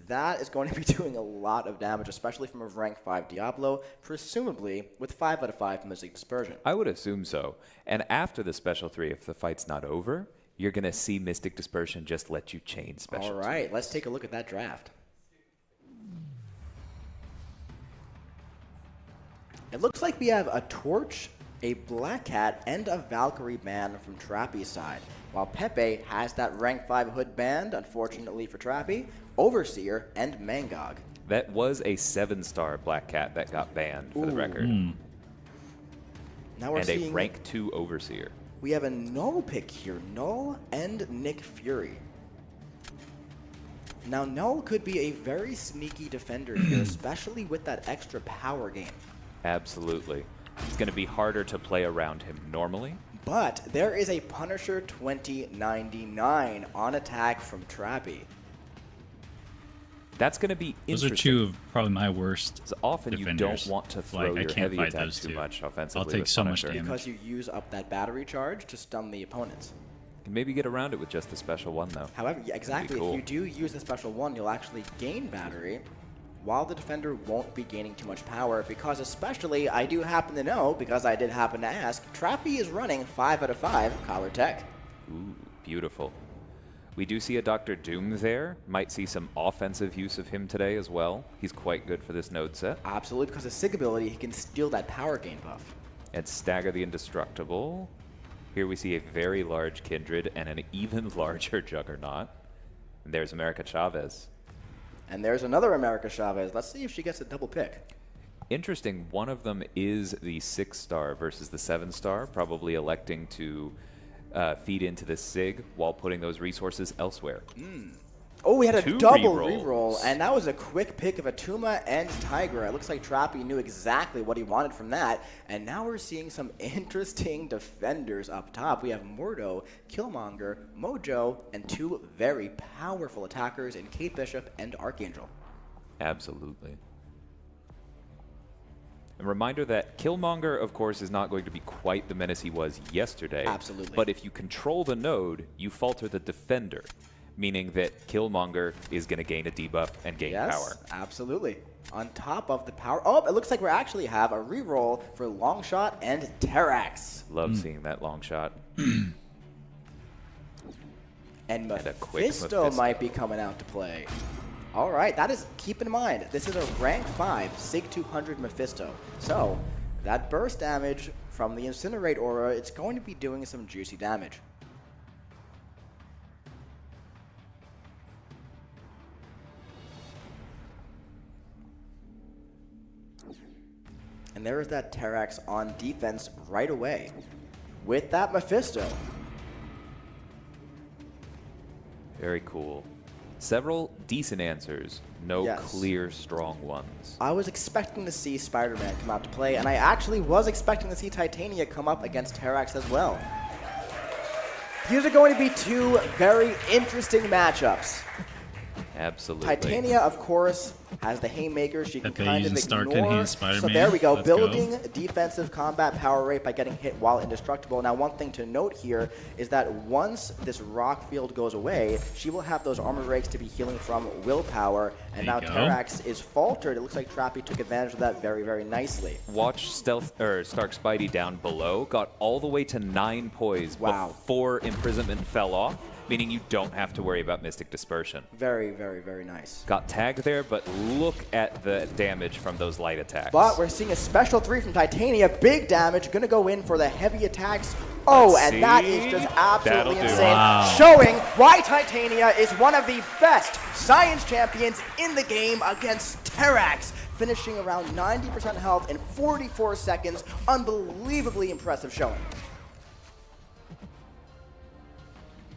that is going to be doing a lot of damage, especially from a rank 5 Diablo, presumably with 5 out of 5 Mystic Dispersion. I would assume so. And after the special 3, if the fight's not over, you're going to see Mystic Dispersion just let you chain special. All right, let's take a look at that draft. It looks like we have a Torch, a Black Cat, and a Valkyrie band from Trappy's side, while Pepe has that rank 5 Hood band, unfortunately for Trappy, Overseer, and Mangog. That was a 7-star Black Cat that got banned, for the record. Now we're And a seeing rank 2 Overseer. we have a Null pick here, Null and Nick Fury. Now Null could be a very sneaky defender here, especially with that extra power gain. Absolutely. It's going to be harder to play around him normally. But there is a Punisher 2099 on attack from Trappy. That's going to be Those are interesting. 2 of probably my worst. So often defenders. you don't want to throw Like, I your can't heavy fight attack those too 2. much offensively. I'll take with so much Punisher. damage. Because you use up that battery charge to stun the opponents. You can maybe get around it with just the special 1, though. However, yeah, exactly, cool. if you do use the special 1, you'll actually gain battery, while the defender won't be gaining too much power, because especially, I do happen to know, because I did happen to ask, Trappy is running 5 out of 5 Collar Tech. Ooh, beautiful. We do see a Dr. Doom there. Might see some offensive use of him today as well. He's quite good for this node set. Absolutely, because of Sig ability, he can steal that power gain buff. And Stagger the Indestructible. Here we see a very large Kindred and an even larger Juggernaut. And there's America Chavez. And there's another America Chavez. Let's see if she gets a double pick. Interesting, one of them is the 6-star versus the 7-star, probably electing to feed into the Sig while putting those resources elsewhere. Oh, we had a 2 double rerolls. reroll, and that was a quick pick of Atuma and Tiger. It looks like Trappy knew exactly what he wanted from that, and now we're seeing some interesting defenders up top. We have Mordo, Killmonger, Mojo, and 2 very powerful attackers in Kate Bishop and Archangel. Absolutely. A reminder that Killmonger, of course, is not going to be quite the menace he was yesterday. Absolutely. But if you control the node, you falter the defender, meaning that Killmonger is going to gain a debuff and gain Yes, power. absolutely. On top of the power... Oh, it looks like we actually have a reroll for Longshot and Terrax. Love seeing that long shot. And a quick Mephisto Mephisto. might be coming out to play. All right, that is, keep in mind, this is a rank 5 Sig 200 Mephisto. So, that burst damage from the Incinerate aura, it's going to be doing some juicy damage. And there is that Terrax on defense right away with that Mephisto. Very cool. Several decent answers. No Yes. clear, strong ones. I was expecting to see Spider-Man come out to play, and I actually was expecting to see Titania come up against Terrax as well. These are going to be two very interesting matchups. Absolutely. Titania, of course, has the haymaker. She can Pepe kind of using Stark ignore. and his Spider-Man. So there we go, Let's go. building defensive combat power rate by getting hit while indestructible. Now, one thing to note here is that once this rock field goes away, she will have those armor rates to be healing from willpower. And now There you go. Terrax is faltered. It looks like Trappy took advantage of that very, very nicely. Watch Stealth or Stark Spidey down below. Got all the way to 9 poise Wow. before imprisonment fell off, meaning you don't have to worry about Mystic Dispersion. Very, very, very nice. Got tagged there, but look at the damage from those light attacks. But we're seeing a special 3 from Titania. Big damage. Going to go in for the heavy attacks. Oh, Let's and that see. is just absolutely That'll do. insane. Wow. Showing why Titania is one of the best science champions in the game against Terrax. Finishing around 90% health in 44 seconds. Unbelievably impressive showing.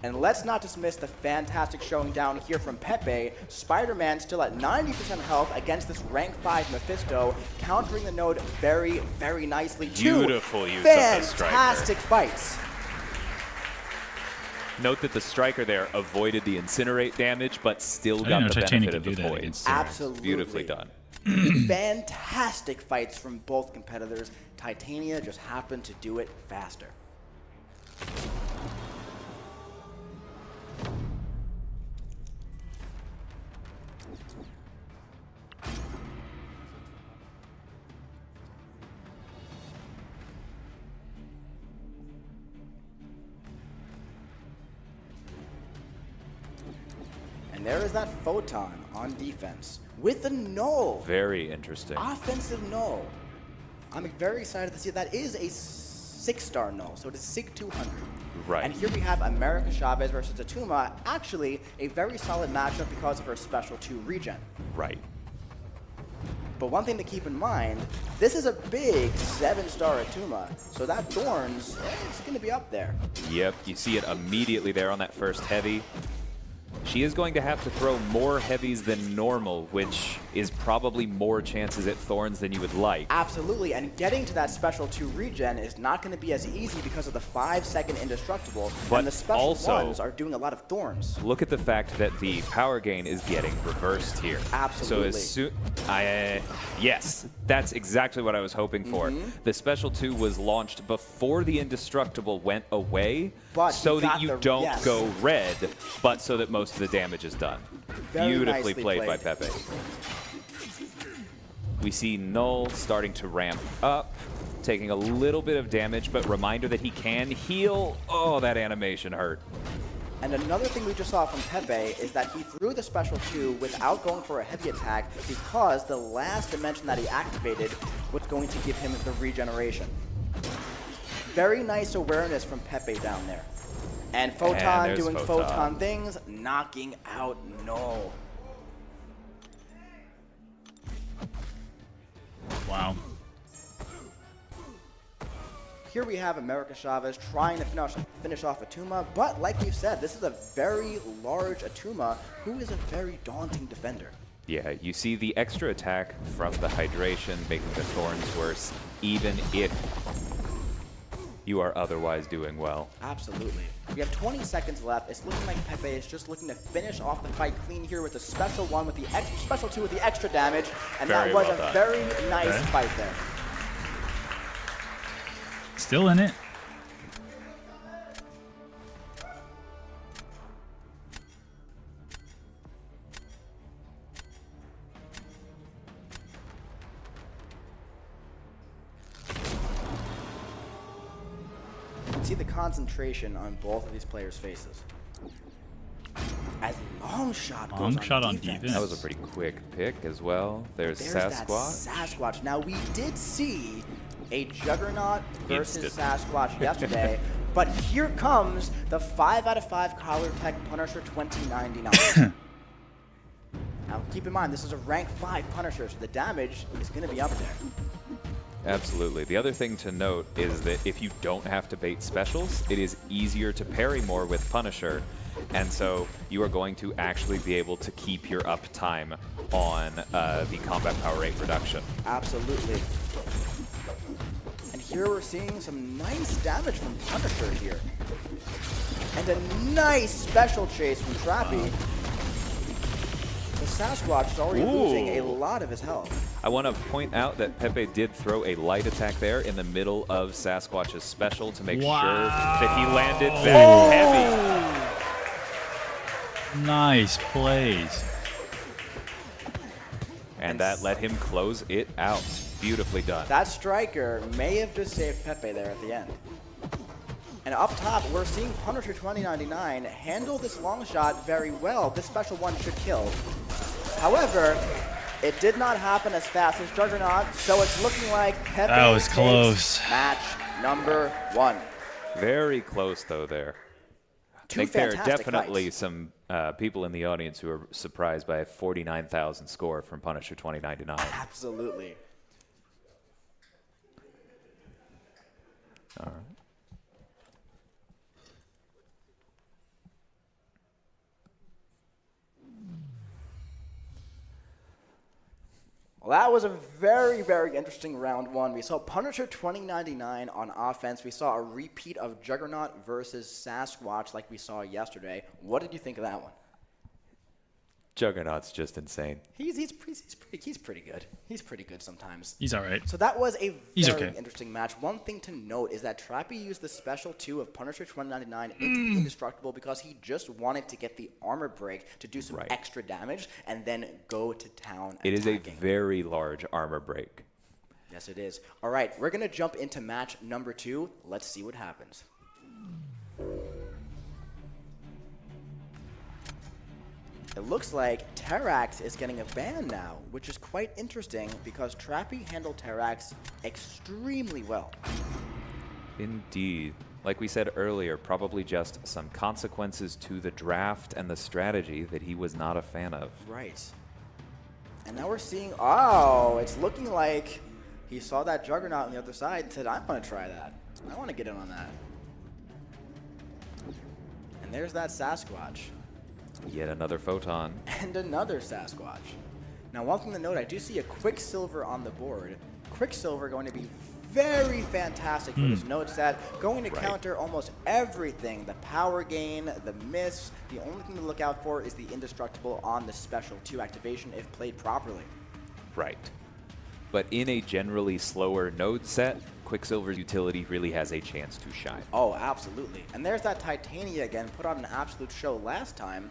And let's not dismiss the fantastic showing down here from Pepe. Spider-Man still at 90% health against this rank 5 Mephisto, countering the node very, very nicely. Beautiful use of the Striker. Fantastic fights. Note that the Striker there avoided the Incinerate damage, but still I got didn't know the Titania benefit could of do the that poise. against Terrax. Absolutely. Beautifully done. Fantastic fights from both competitors. Titania just happened to do it faster. And there is that Photon on defense with the null. Very interesting. Offensive null. I'm very excited to see that is a 6-star null, so it is SIG 200. Right. And here we have America Chavez versus Atuma, actually a very solid matchup because of her special 2 regen. Right. But one thing to keep in mind, this is a big 7-star Atuma, so that Thorns is going to be up there. Yep, you see it immediately there on that first heavy. She is going to have to throw more heavies than normal, which is probably more chances at Thorns than you would like. Absolutely, and getting to that special 2 regen is not going to be as easy because of the 5-second indestructible, But and the special also- ones are doing a lot of Thorns. Look at the fact that the power gain is getting reversed here. Absolutely. So as soon, yes, that's exactly what I was hoping for. Mm-hmm. The special 2 was launched before the indestructible went away, But so you that got you the- don't yes. go red, but so that most of the damage is done. Very Beautifully nicely played by played. Pepe. We see Null starting to ramp up, taking a little bit of damage, but reminder that he can heal. Oh, that animation hurt. And another thing we just saw from Pepe is that he threw the special 2 without going for a heavy attack because the last dimension that he activated was going to give him the regeneration. Very nice awareness from Pepe down there. And Photon there's doing Photon. Photon things, knocking out Null. Wow. Here we have America Chavez trying to finish off Atuma, but like we've said, this is a very large Atuma who is a very daunting defender. Yeah, you see the extra attack from the hydration making the Thorns worse, even if you are otherwise doing well. Absolutely. We have 20 seconds left. It's looking like Pepe is just looking to finish off the fight clean here with the special 1 with the special 2 with the extra damage, and Very that was well a done. very nice Okay. fight there. Still in it. You can see the concentration on both of these players' faces. As long shot goes Long shot on defense. defense. That was a pretty quick pick as well. There's There's Sasquatch. that Sasquatch. Now, we did see a Juggernaut versus Instant. Sasquatch yesterday, but here comes the 5 out of 5 collar tech Punisher 2099. Now, keep in mind, this is a rank 5 Punisher, so the damage is going to be up there. Absolutely. The other thing to note is that if you don't have to bait specials, it is easier to parry more with Punisher, and so you are going to actually be able to keep your uptime on the combat power rate reduction. Absolutely. And here we're seeing some nice damage from Punisher here. And a nice special chase from Trappy. The Sasquatch is already losing a lot of his health. I want to point out that Pepe did throw a light attack there in the middle of Sasquatch's special to make sure that he landed that heavy. Nice plays. And that let him close it out. Beautifully done. That striker may have just saved Pepe there at the end. And up top, we're seeing Punisher 2099 handle this long shot very well. This special one should kill. However, it did not happen as fast as Juggernaut, so it's looking like Pepe That was takes close. match number 1. Very close, though, there. I think there are definitely some people in the audience who are surprised by a 49,000 score from Punisher 2099. Absolutely. All right. Well, that was a very, very interesting round 1. We saw Punisher 2099 on offense. We saw a repeat of Juggernaut versus Sasquatch like we saw yesterday. What did you think of that one? Juggernaut's just insane. He's pretty good. He's pretty good sometimes. He's all right. So that was a He's very okay. interesting match. One thing to note is that Trappy used the special 2 of Punisher 2099 into Indestructible because he just wanted to get the armor break to do some extra damage and then go to town attacking. It is a very large armor break. Yes, it is. All right, we're going to jump into match number 2. Let's see what happens. It looks like Terrax is getting a ban now, which is quite interesting because Trappy handled Terrax extremely well. Indeed. Like we said earlier, probably just some consequences to the draft and the strategy that he was not a fan of. Right. And now we're seeing, oh, it's looking like he saw that Juggernaut on the other side and said, I want to try that. I want to get in on that. And there's that Sasquatch. Yet another photon. And another Sasquatch. Now, one thing to note, I do see a Quicksilver on the board. Quicksilver going to be very fantastic for this node set, going to counter almost everything. The power gain, the miss. The only thing to look out for is the Indestructible on the special 2 activation if played properly. Right. But in a generally slower node set, Quicksilver's utility really has a chance to shine. Oh, absolutely. And there's that Titania again, put on an absolute show last time.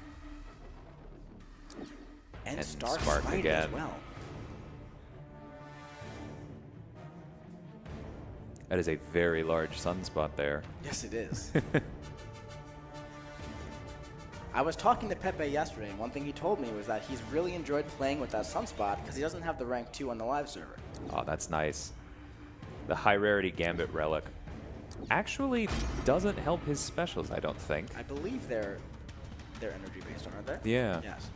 And Spark Spidey again. as well. That is a very large sunspot there. Yes, it is. I was talking to Pepe yesterday, and one thing he told me was that he's really enjoyed playing with that sunspot because he doesn't have the rank 2 on the live server. Oh, that's nice. The high rarity Gambit relic actually doesn't help his specials, I don't think. I believe they're energy based, aren't they? Yeah. Yes.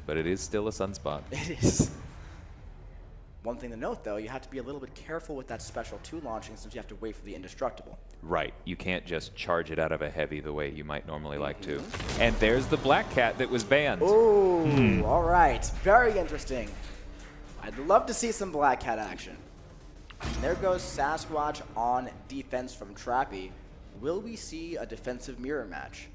But it is still a sunspot. It is. One thing to note, though, you have to be a little bit careful with that special 2 launching since you have to wait for the Indestructible. Right. You can't just charge it out of a heavy the way you might normally like to. And there's the Black Cat that was banned. Ooh, all right. Very interesting. I'd love to see some Black Cat action. And there goes Sasquatch on defense from Trappy. Will we see a defensive mirror match?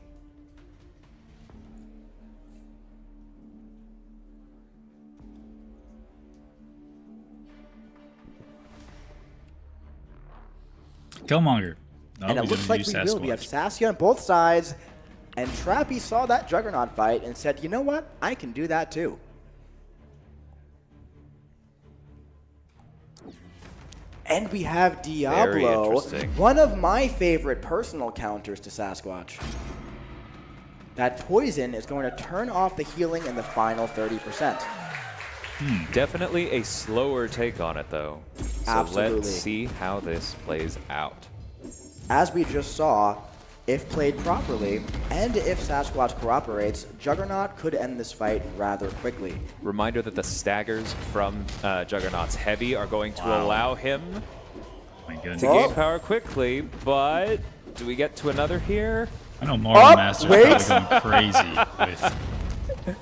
Killmonger. Oh, And it looks like we will. We have Sassy on both sides. And Trappy saw that Juggernaut fight and said, you know what? I can do that too. And we have Diablo, one of my favorite personal counters to Sasquatch. That poison is going to turn off the healing in the final 30%. Definitely a slower take on it, though. So Absolutely. let's see how this plays out. As we just saw, If played properly, and if Sasquatch cooperates, Juggernaut could end this fight rather quickly. Reminder that the staggers from Juggernaut's heavy are going to allow him My goodness. to gain power quickly, but do we get to another here? I know Marvel Master's probably going crazy with.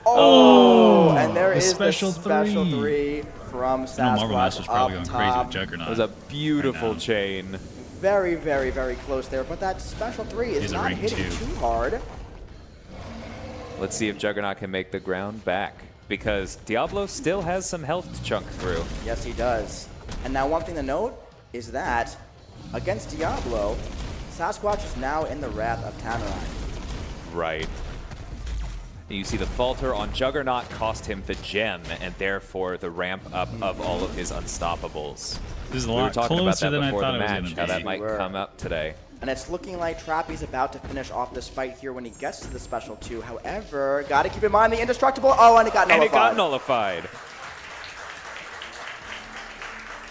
Oh, and there the is special the special three. three from I know Marvel Sasquatch Master's probably up going crazy top. with Juggernaut. It was a beautiful Right now. chain. Very, very, very close there, but that special three is He's a not ring hitting two. too hard. Let's see if Juggernaut can make the ground back, because Diablo still has some health to chunk through. Yes, he does. And now one thing to note is that against Diablo, Sasquatch is now in the Wrath of Tamarai. Right. And you see the falter on Juggernaut cost him the gem, and therefore the ramp up of all of his unstoppables. This is a We were lot talking about closer that than I before thought the it was match, going how to that be. might Were. come up today. And it's looking like Trappy's about to finish off this fight here when he gets to the special two. However, gotta keep in mind the indestructible. Oh, and it got And nullified. it got nullified.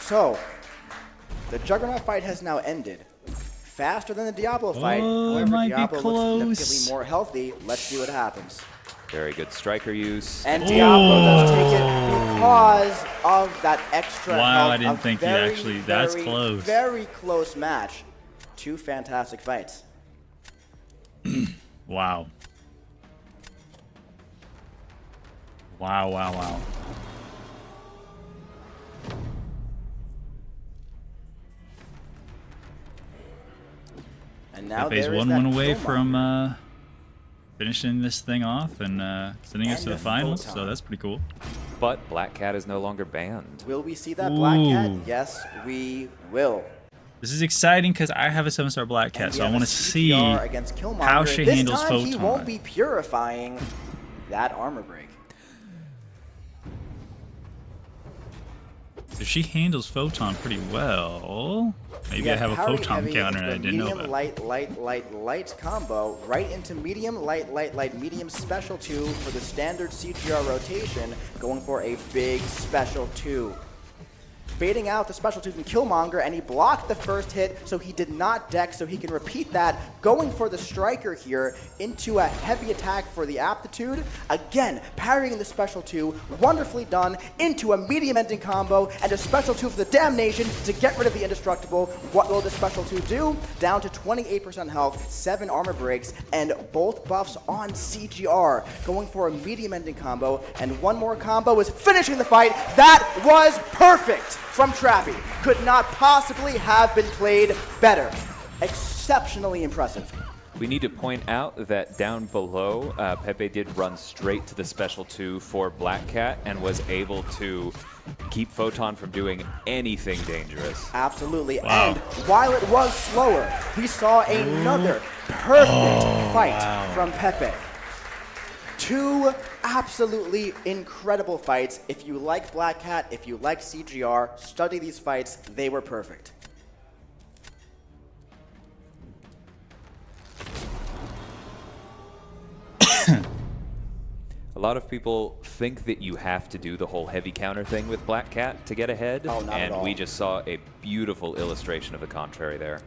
So, the Juggernaut fight has now ended. Faster than the Diablo fight. Oh, it However, might be Diablo looks close. significantly more healthy. Let's see what happens. Very good striker use. And Diablo does take it because of that extra Wow, health. I didn't A think he very, actually- that's very, close. Very close match. Two fantastic fights. Wow. Wow, wow, wow. And now Pepe's there is one that win away Killmonger. from finishing this thing off and sending us And to the a finals, photon. so that's pretty cool. But Black Cat is no longer banned. Will we see that Black Cat? Ooh. Yes, we will. This is exciting because I have a 7-star Black Cat, And we so I have want a to see CPR against Killmonger. how she This handles time he Photon. won't be purifying that armor break. So she handles Photon pretty well. Maybe We I have a parry Photon heavy counter into and a I didn't know medium, about. light combo, right into medium, light, medium special 2 for the standard CGR rotation, going for a big special 2. Baiting out the special 2 from Killmonger, and he blocked the first hit, so he did not dex, so he can repeat that, going for the striker here into a heavy attack for the aptitude. Again, parrying the special 2, wonderfully done, into a medium ending combo, and a special 2 for the damnation to get rid of the indestructible. What will the special 2 do? Down to 28% health, 7 armor breaks, and both buffs on CGR. Going for a medium ending combo, and one more combo is finishing the fight. That was perfect from Trappy. Could not possibly have been played better. Exceptionally impressive. We need to point out that down below, Pepe did run straight to the special 2 for Black Cat and was able to keep Photon from doing anything dangerous. Absolutely. Wow. And while it was slower, we saw another perfect fight from Pepe. Two absolutely incredible fights. If you like Black Cat, if you like CGR, study these fights. They were perfect. A lot of people think that you have to do the whole heavy counter thing with Black Cat to get ahead, Oh, not at and all. we just saw a beautiful illustration of the contrary there.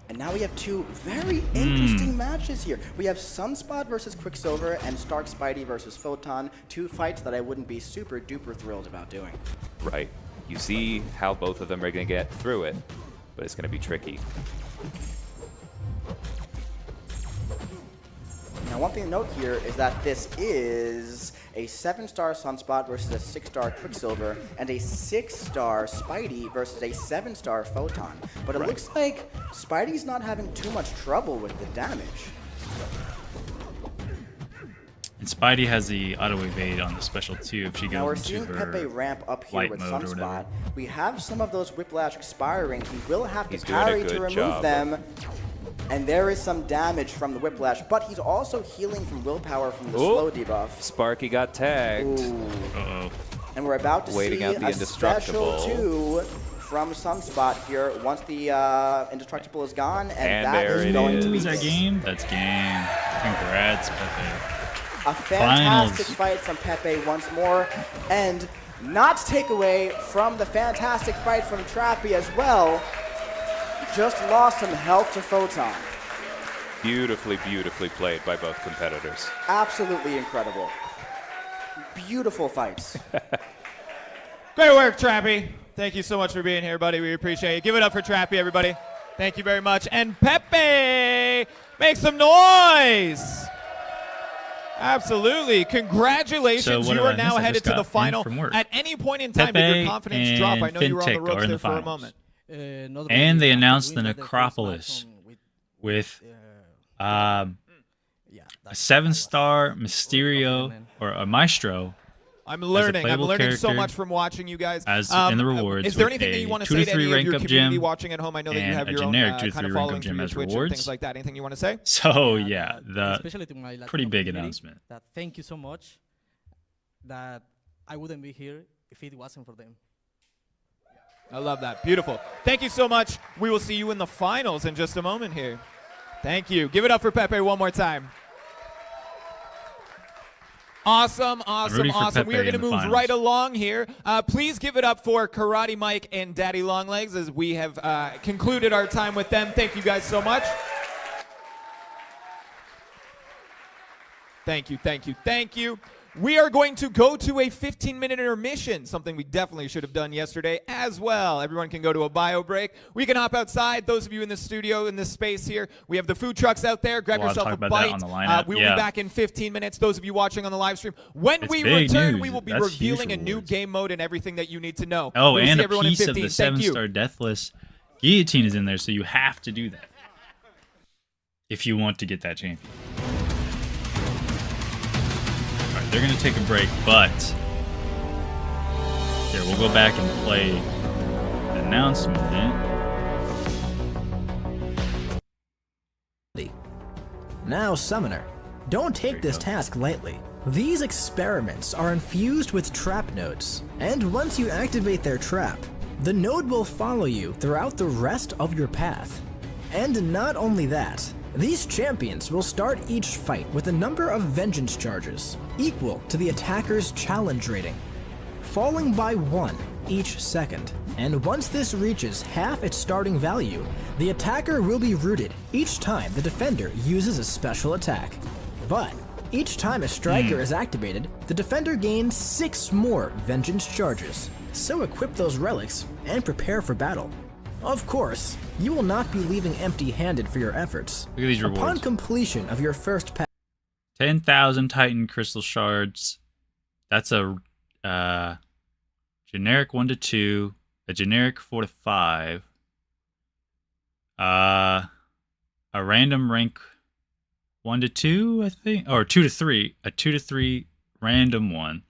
And now we have two very interesting matches here. We have Sunspot versus Quicksilver and Stark Spidey versus Photon. Two fights that I wouldn't be super duper thrilled about doing. Right. You see how both of them are going to get through it, but it's going to be tricky. Now, one thing to note here is that this is a 7-star Sunspot versus a 6-star Quicksilver, and a 6-star Spidey versus a 7-star Photon. But it looks like Spidey's not having too much trouble with the damage. And Spidey has the auto evade on the special too if she Now we're goes seeing into her Pepe ramp up here light with mode or Sunspot. whatever. We have some of those Whiplash expiring. He will have to He's doing a parry to good remove job. them. And there is some damage from the Whiplash, but he's also healing from willpower from the Ooh. slow debuff. Sparky got tagged. Ooh. Uh-oh. And we're about to Waiting see out the a special indestructible. 2 from Sunspot here once the indestructible is gone, And that there is it going to be Is that it. game? That's game. Congrats, Pepe. A fantastic Finals. fight from Pepe once more, and not to take away from the fantastic fight from Trappy as well, just lost some health to Photon. Beautifully, beautifully played by both competitors. Absolutely incredible. Beautiful fights. Great work, Trappy. Thank you so much for being here, buddy. We appreciate it. Give it up for Trappy, everybody. Thank you very much. And Pepe, make some noise. Absolutely. Congratulations. So you are now I headed just to got the in final. from work. At any point in time, did your confidence drop? I know you were on the ropes there for a moment. And they announced the Necropolis with a 7-star Mysterio or a Maestro. I'm learning. I'm learning so character much from watching you guys. as in the rewards. Is there with anything that a you want to 2 say to to 3 any of rank your up community gem watching at home? I know that you and have a your own generic 2 to kind 3 of rank following up gem through your as Twitch and rewards. things like that. Anything you want to say? So yeah, the especially to my Latino pretty big community, announcement. that thank you so much. That I wouldn't be here if it wasn't for them. I love that. Beautiful. Thank you so much. We will see you in the finals in just a moment here. Thank you. Give it up for Pepe one more time. Awesome, awesome, awesome. We are going to move right along here. Please give it up for Karate Mike and Daddy Longlegs as we have concluded our time with them. Thank you guys so much. Thank you, thank you, thank you. We are going to go to a 15-minute intermission, something we definitely should have done yesterday as well. Everyone can go to a bio break. We can hop outside. Those of you in the studio, in this space here, we have the food trucks out there. Grab yourself a bite. We will be back in 15 minutes. Those of you watching on the live stream, when we return, we will be revealing a new game mode and everything that you need to know. Oh, and a piece of the 7-star Deathless Guillotine is in there, so you have to do that if you want to get that champion. They're going to take a break, but here, we'll go back and play the announcement. Now, Summoner, don't take this task lightly. These experiments are infused with trap nodes, and once you activate their trap, the node will follow you throughout the rest of your path. And not only that, these champions will start each fight with a number of vengeance charges, equal to the attacker's challenge rating, falling by 1 each second. And once this reaches half its starting value, the attacker will be rooted each time the defender uses a special attack. But each time a striker is activated, the defender gains 6 more vengeance charges. So equip those relics and prepare for battle. Of course, you will not be leaving empty-handed for your efforts. Look at these rewards. Upon completion of your first path, 10,000 Titan Crystal Shards. That's a generic 1 to 2, a generic 4 to 5, a random rank 1 to 2, I think, or 2 to 3, a 2 to 3 random one.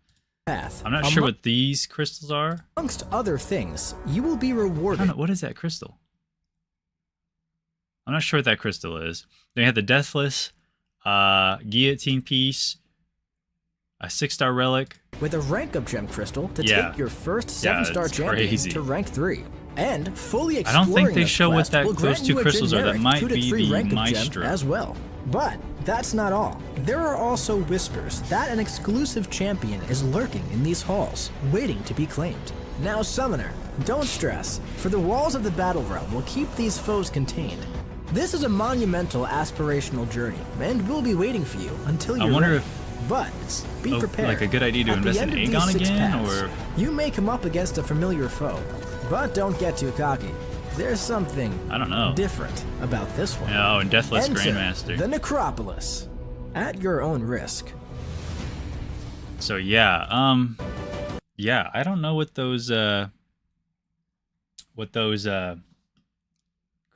I'm not sure what these crystals are. Amongst other things, you will be rewarded. What is that crystal? I'm not sure what that crystal is. They had the Deathless Guillotine piece, a 6-star relic with a rank up gem crystal to take your first 7-star champion to rank 3. And fully exploring I don't think they show what those 2 crystals are. That might be the Maestro as well. But that's not all. There are also whispers that an exclusive champion is lurking in these halls, waiting to be claimed. Now, Summoner, don't stress, for the walls of the Battle Realm will keep these foes contained. This is a monumental aspirational journey, and we'll be waiting for you until you're ready. But be prepared. Like a good idea to invest in Aegon again, or you may come up against a familiar foe, but don't get too cocky. There's something different about this one. Oh, and Deathless Enter Grandmaster. the Necropolis at your own risk. So yeah, I don't know what those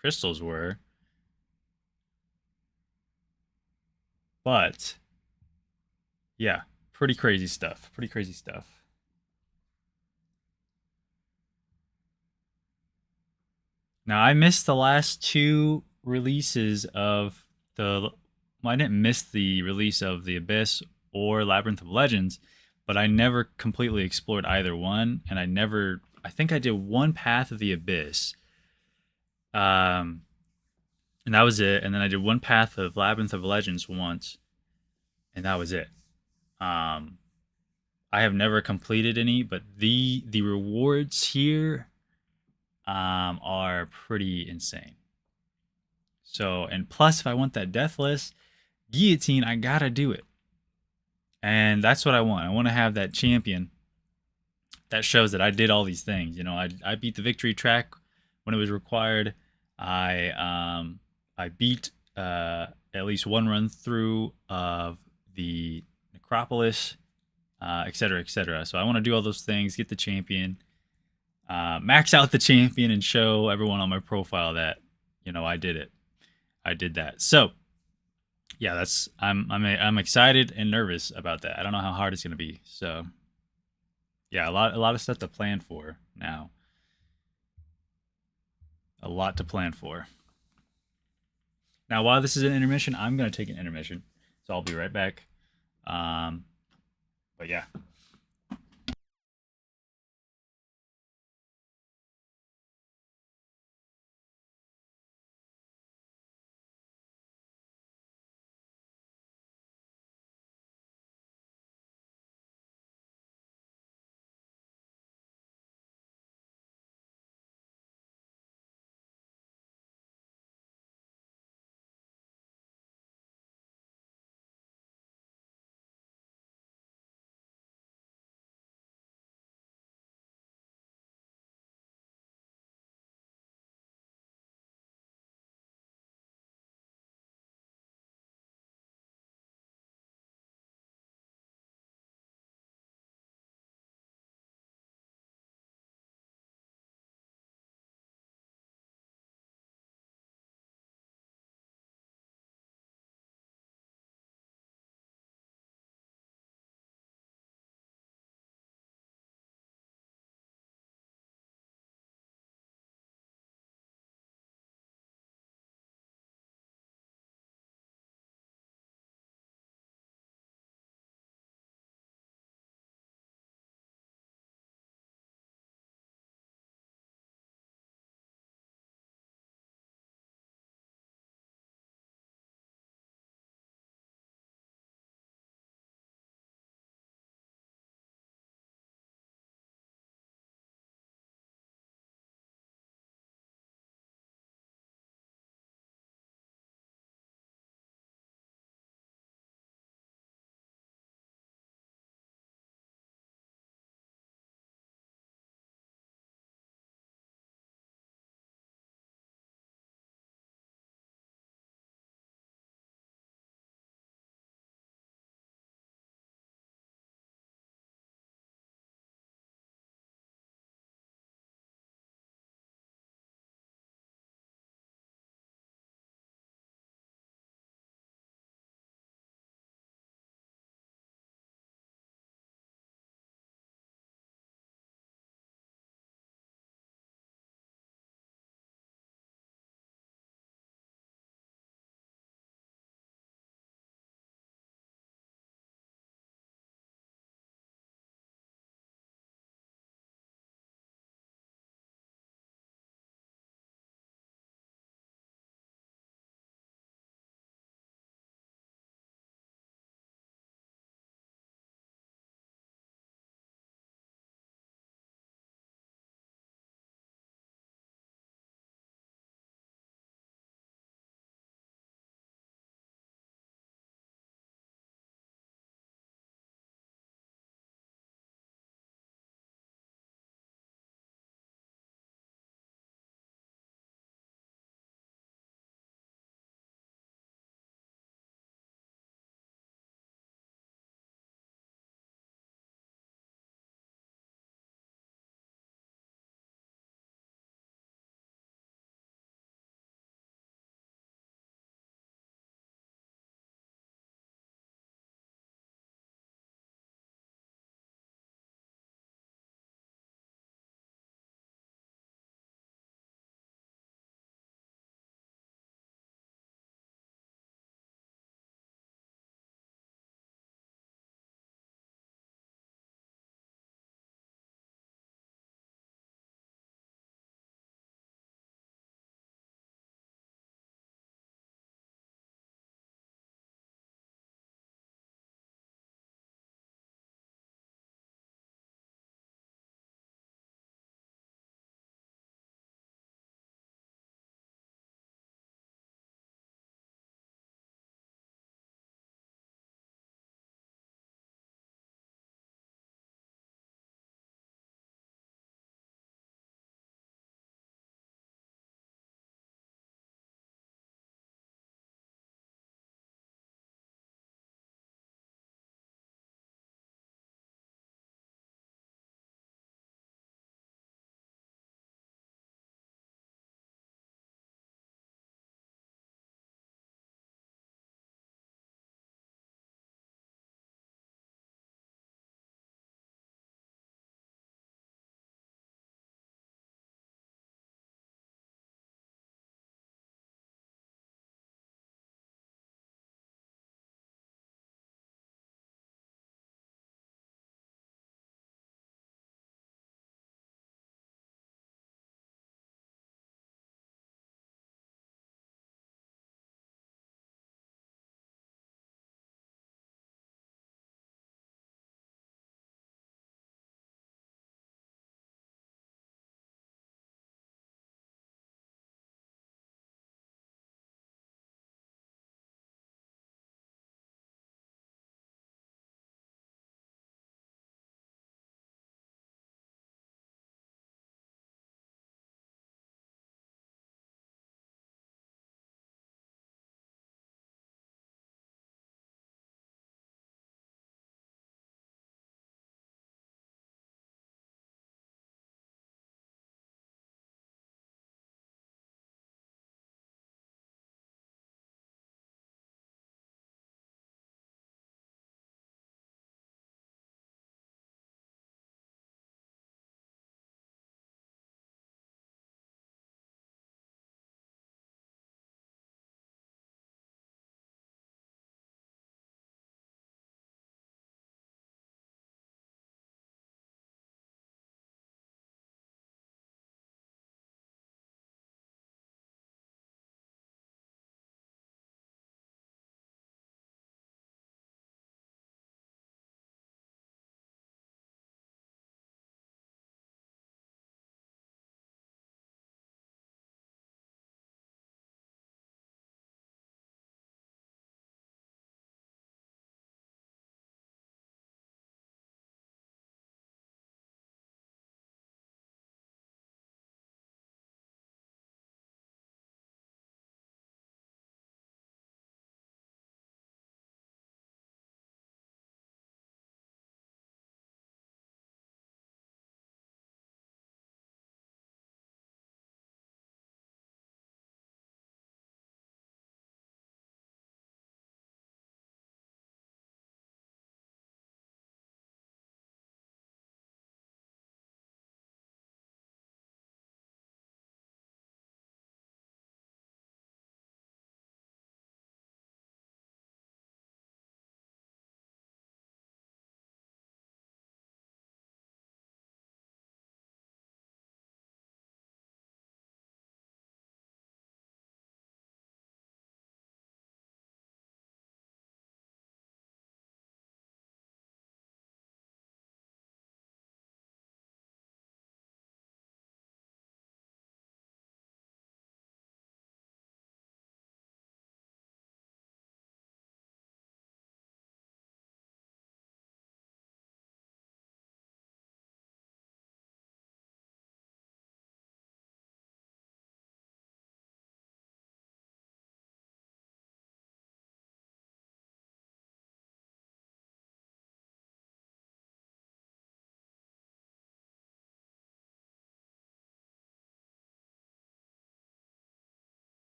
crystals were, but yeah, pretty crazy stuff. Pretty crazy stuff. Now, I missed the last 2 releases of the... Well, I didn't miss the release of The Abyss or Labyrinth of Legends, but I never completely explored either one, and I think I did 1 path of The Abyss. And that was it, and then I did 1 path of Labyrinth of Legends once, and that was it. I have never completed any, but the rewards here... are pretty insane. So, and plus, if I want that deathless guillotine, I gotta do it. And that's what I want. I want to have that champion that shows that I did all these things. You know, I beat the victory track when it was required. I beat at least one run through of the Necropolis, et cetera, et cetera. So I want to do all those things, get the champion, max out the champion, and show everyone on my profile that, you know, I did it. I did that. So yeah, that's I'm excited and nervous about that. I don't know how hard it's gonna be. So yeah, a lot of stuff to plan for now. A lot to plan for. Now, while this is an intermission, I'm gonna take an intermission, so I'll be right back. But yeah.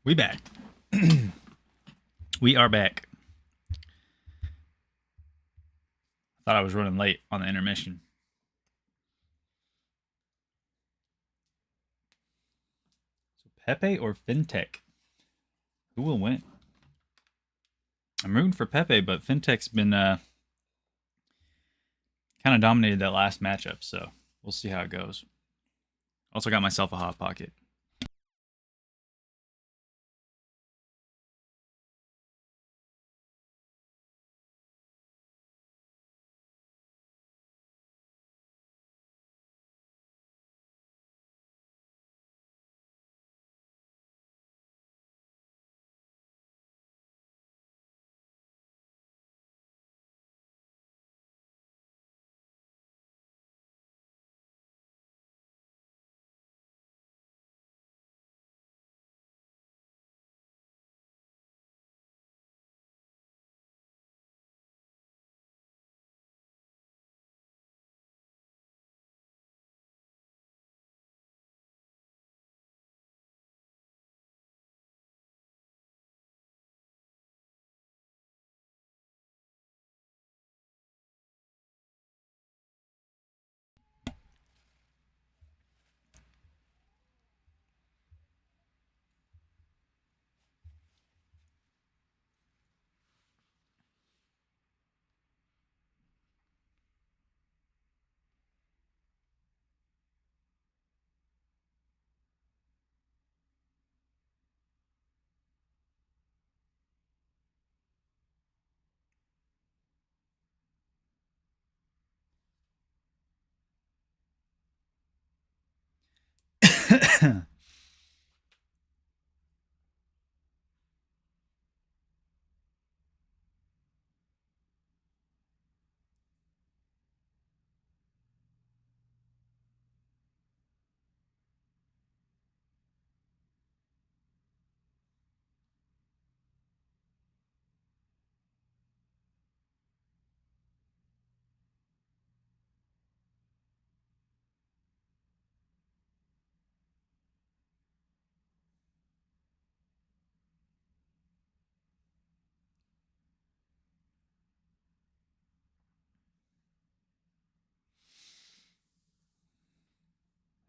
We back. We are back. Thought I was running late on the intermission. So Pepe or Fintech? Who will win? I'm rooting for Pepe, but Fintech's been kind of dominated that last matchup, so we'll see how it goes. Also got myself a hot pocket.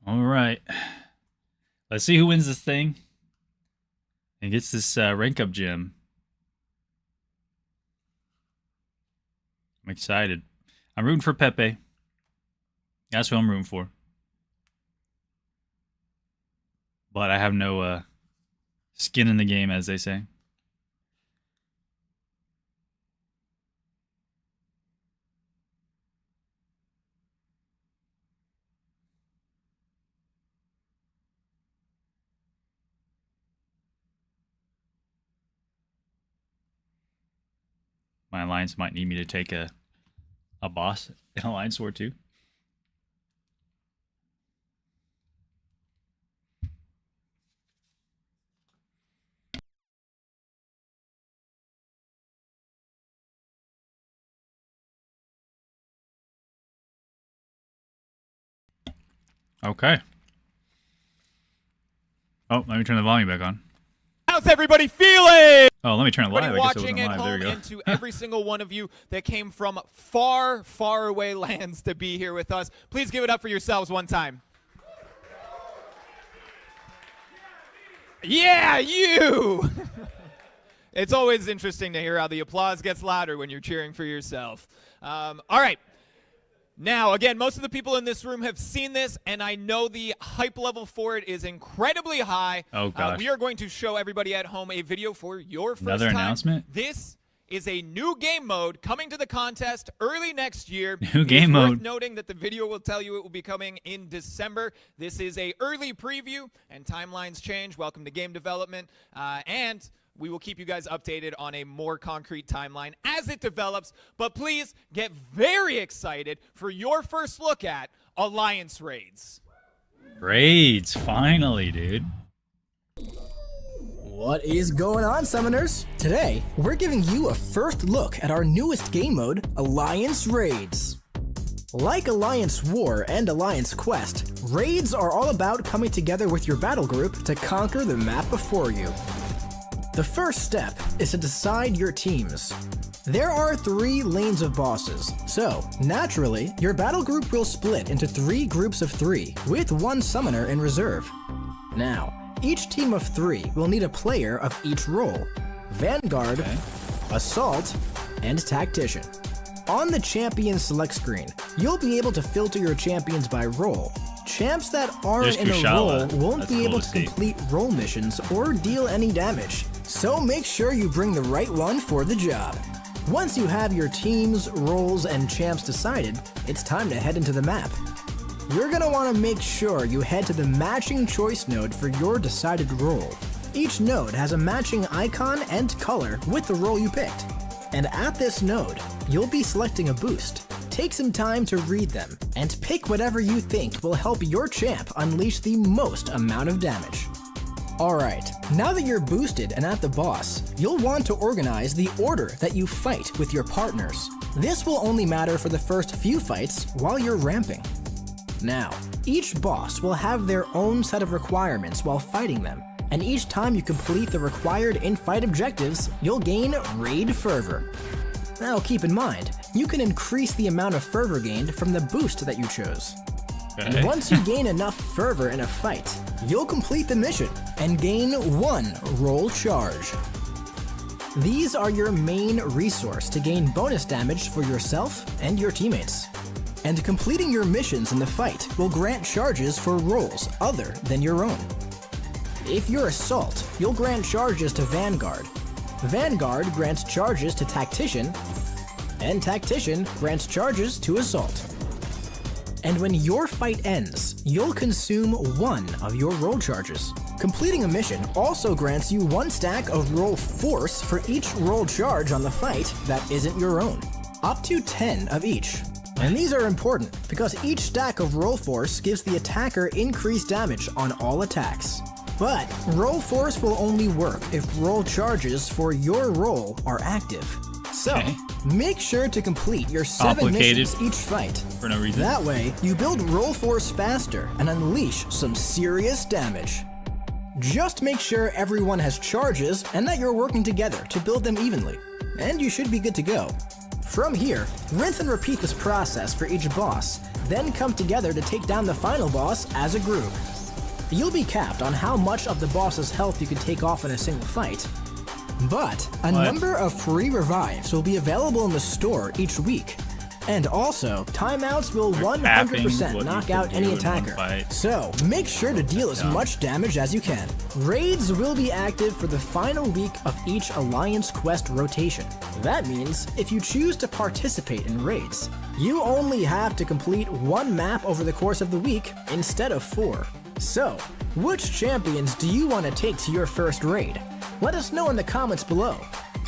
All right. Let's see who wins this thing and gets this rank up gem. I'm excited. I'm rooting for Pepe. That's who I'm rooting for. But I have no skin in the game, as they say. My alliance might need me to take a boss in Alliance War 2. Okay. Oh, let me turn the volume back on. How's everybody feeling? Oh, let me turn it live. I guess it Watching wasn't at live. There home, we go. and to every single one of you that came from far, far away lands to be here with us, please give it up for yourselves one time. Yeah, you! It's always interesting to hear how the applause gets louder when you're cheering for yourself. All right. Now, again, most of the people in this room have seen this, and I know the hype level for it is incredibly high. Oh, gosh. We are going to show everybody at home a video for your first Another time. announcement? This is a new game mode coming to the contest early next year. New game mode. Worth noting that the video will tell you it will be coming in December. This is a early preview, and timelines change. Welcome to game development. And we will keep you guys updated on a more concrete timeline as it develops. But please get very excited for your first look at Alliance Raids. Raids, finally, dude. What is going on, Summoners? Today, we're giving you a first look at our newest game mode, Alliance Raids. Like Alliance War and Alliance Quest, raids are all about coming together with your battle group to conquer the map before you. The first step is to decide your teams. There are 3 lanes of bosses, so naturally, your battle group will split into 3 groups of 3, with 1 summoner in reserve. Now, each team of 3 will need a player of each role: Vanguard, Assault, and Tactician. On the champion select screen, you'll be able to filter your champions by role. Champs that aren't in a role won't be able to complete role missions or deal any damage, so make sure you bring the right one for the job. Once you have your teams, roles, and champs decided, it's time to head into the map. You're gonna want to make sure you head to the matching choice node for your decided role. Each node has a matching icon and color with the role you picked. And at this node, you'll be selecting a boost. Take some time to read them, and pick whatever you think will help your champ unleash the most amount of damage. Alright, now that you're boosted and at the boss, you'll want to organize the order that you fight with your partners. This will only matter for the first few fights while you're ramping. Now, each boss will have their own set of requirements while fighting them, and each time you complete the required in-fight objectives, you'll gain Raid Fervor. Now keep in mind, you can increase the amount of fervor gained from the boost that you chose. And once you gain enough fervor in a fight, you'll complete the mission and gain 1 roll charge. These are your main resource to gain bonus damage for yourself and your teammates. And completing your missions in the fight will grant charges for roles other than your own. If you're Assault, you'll grant charges to Vanguard. Vanguard grants charges to Tactician, and Tactician grants charges to Assault. And when your fight ends, you'll consume 1 of your roll charges. Completing a mission also grants you 1 stack of roll force for each roll charge on the fight that isn't your own, up to 10 of each. And these are important because each stack of roll force gives the attacker increased damage on all attacks. But roll force will only work if roll charges for your role are active. So, make sure to complete your 7 missions each fight. For no reason. That way, you build roll force faster and unleash some serious damage. Just make sure everyone has charges and that you're working together to build them evenly. And you should be good to go. From here, rinse and repeat this process for each boss, then come together to take down the final boss as a group. You'll be capped on how much of the boss's health you can take off in a single fight. But a number of free revives will be available in the store each week. And also, timeouts will 100% knock out any attacker. So, make sure to deal as much damage as you can. Raids will be active for the final week of each Alliance Quest rotation. That means, if you choose to participate in raids, you only have to complete 1 map over the course of the week instead of 4. So, which champions do you want to take to your first raid? Let us know in the comments below.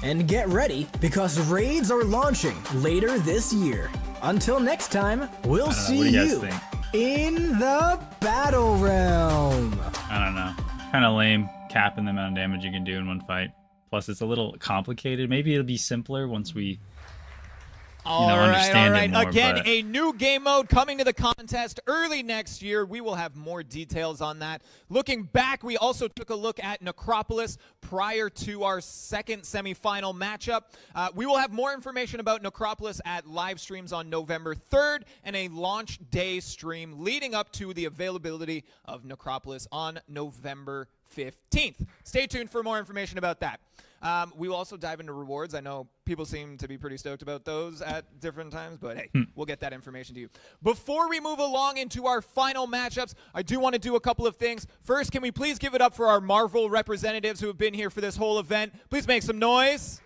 And get ready, because raids are launching later this year. Until next time, we'll see you in the Battle Realm. I don't know. Kind of lame, capping the amount of damage you can do in one fight. Plus, it's a little complicated. Maybe it'll be simpler once we understand it more. Again, a new game mode coming to the contest early next year. We will have more details on that. Looking back, we also took a look at Necropolis prior to our second semifinal matchup. We will have more information about Necropolis at live streams on November 3rd and a launch day stream leading up to the availability of Necropolis on November 15th. Stay tuned for more information about that. We will also dive into rewards. I know people seem to be pretty stoked about those at different times, but hey, we'll get that information to you. Before we move along into our final matchups, I do want to do a couple of things. First, can we please give it up for our Marvel representatives who have been here for this whole event? Please make some noise.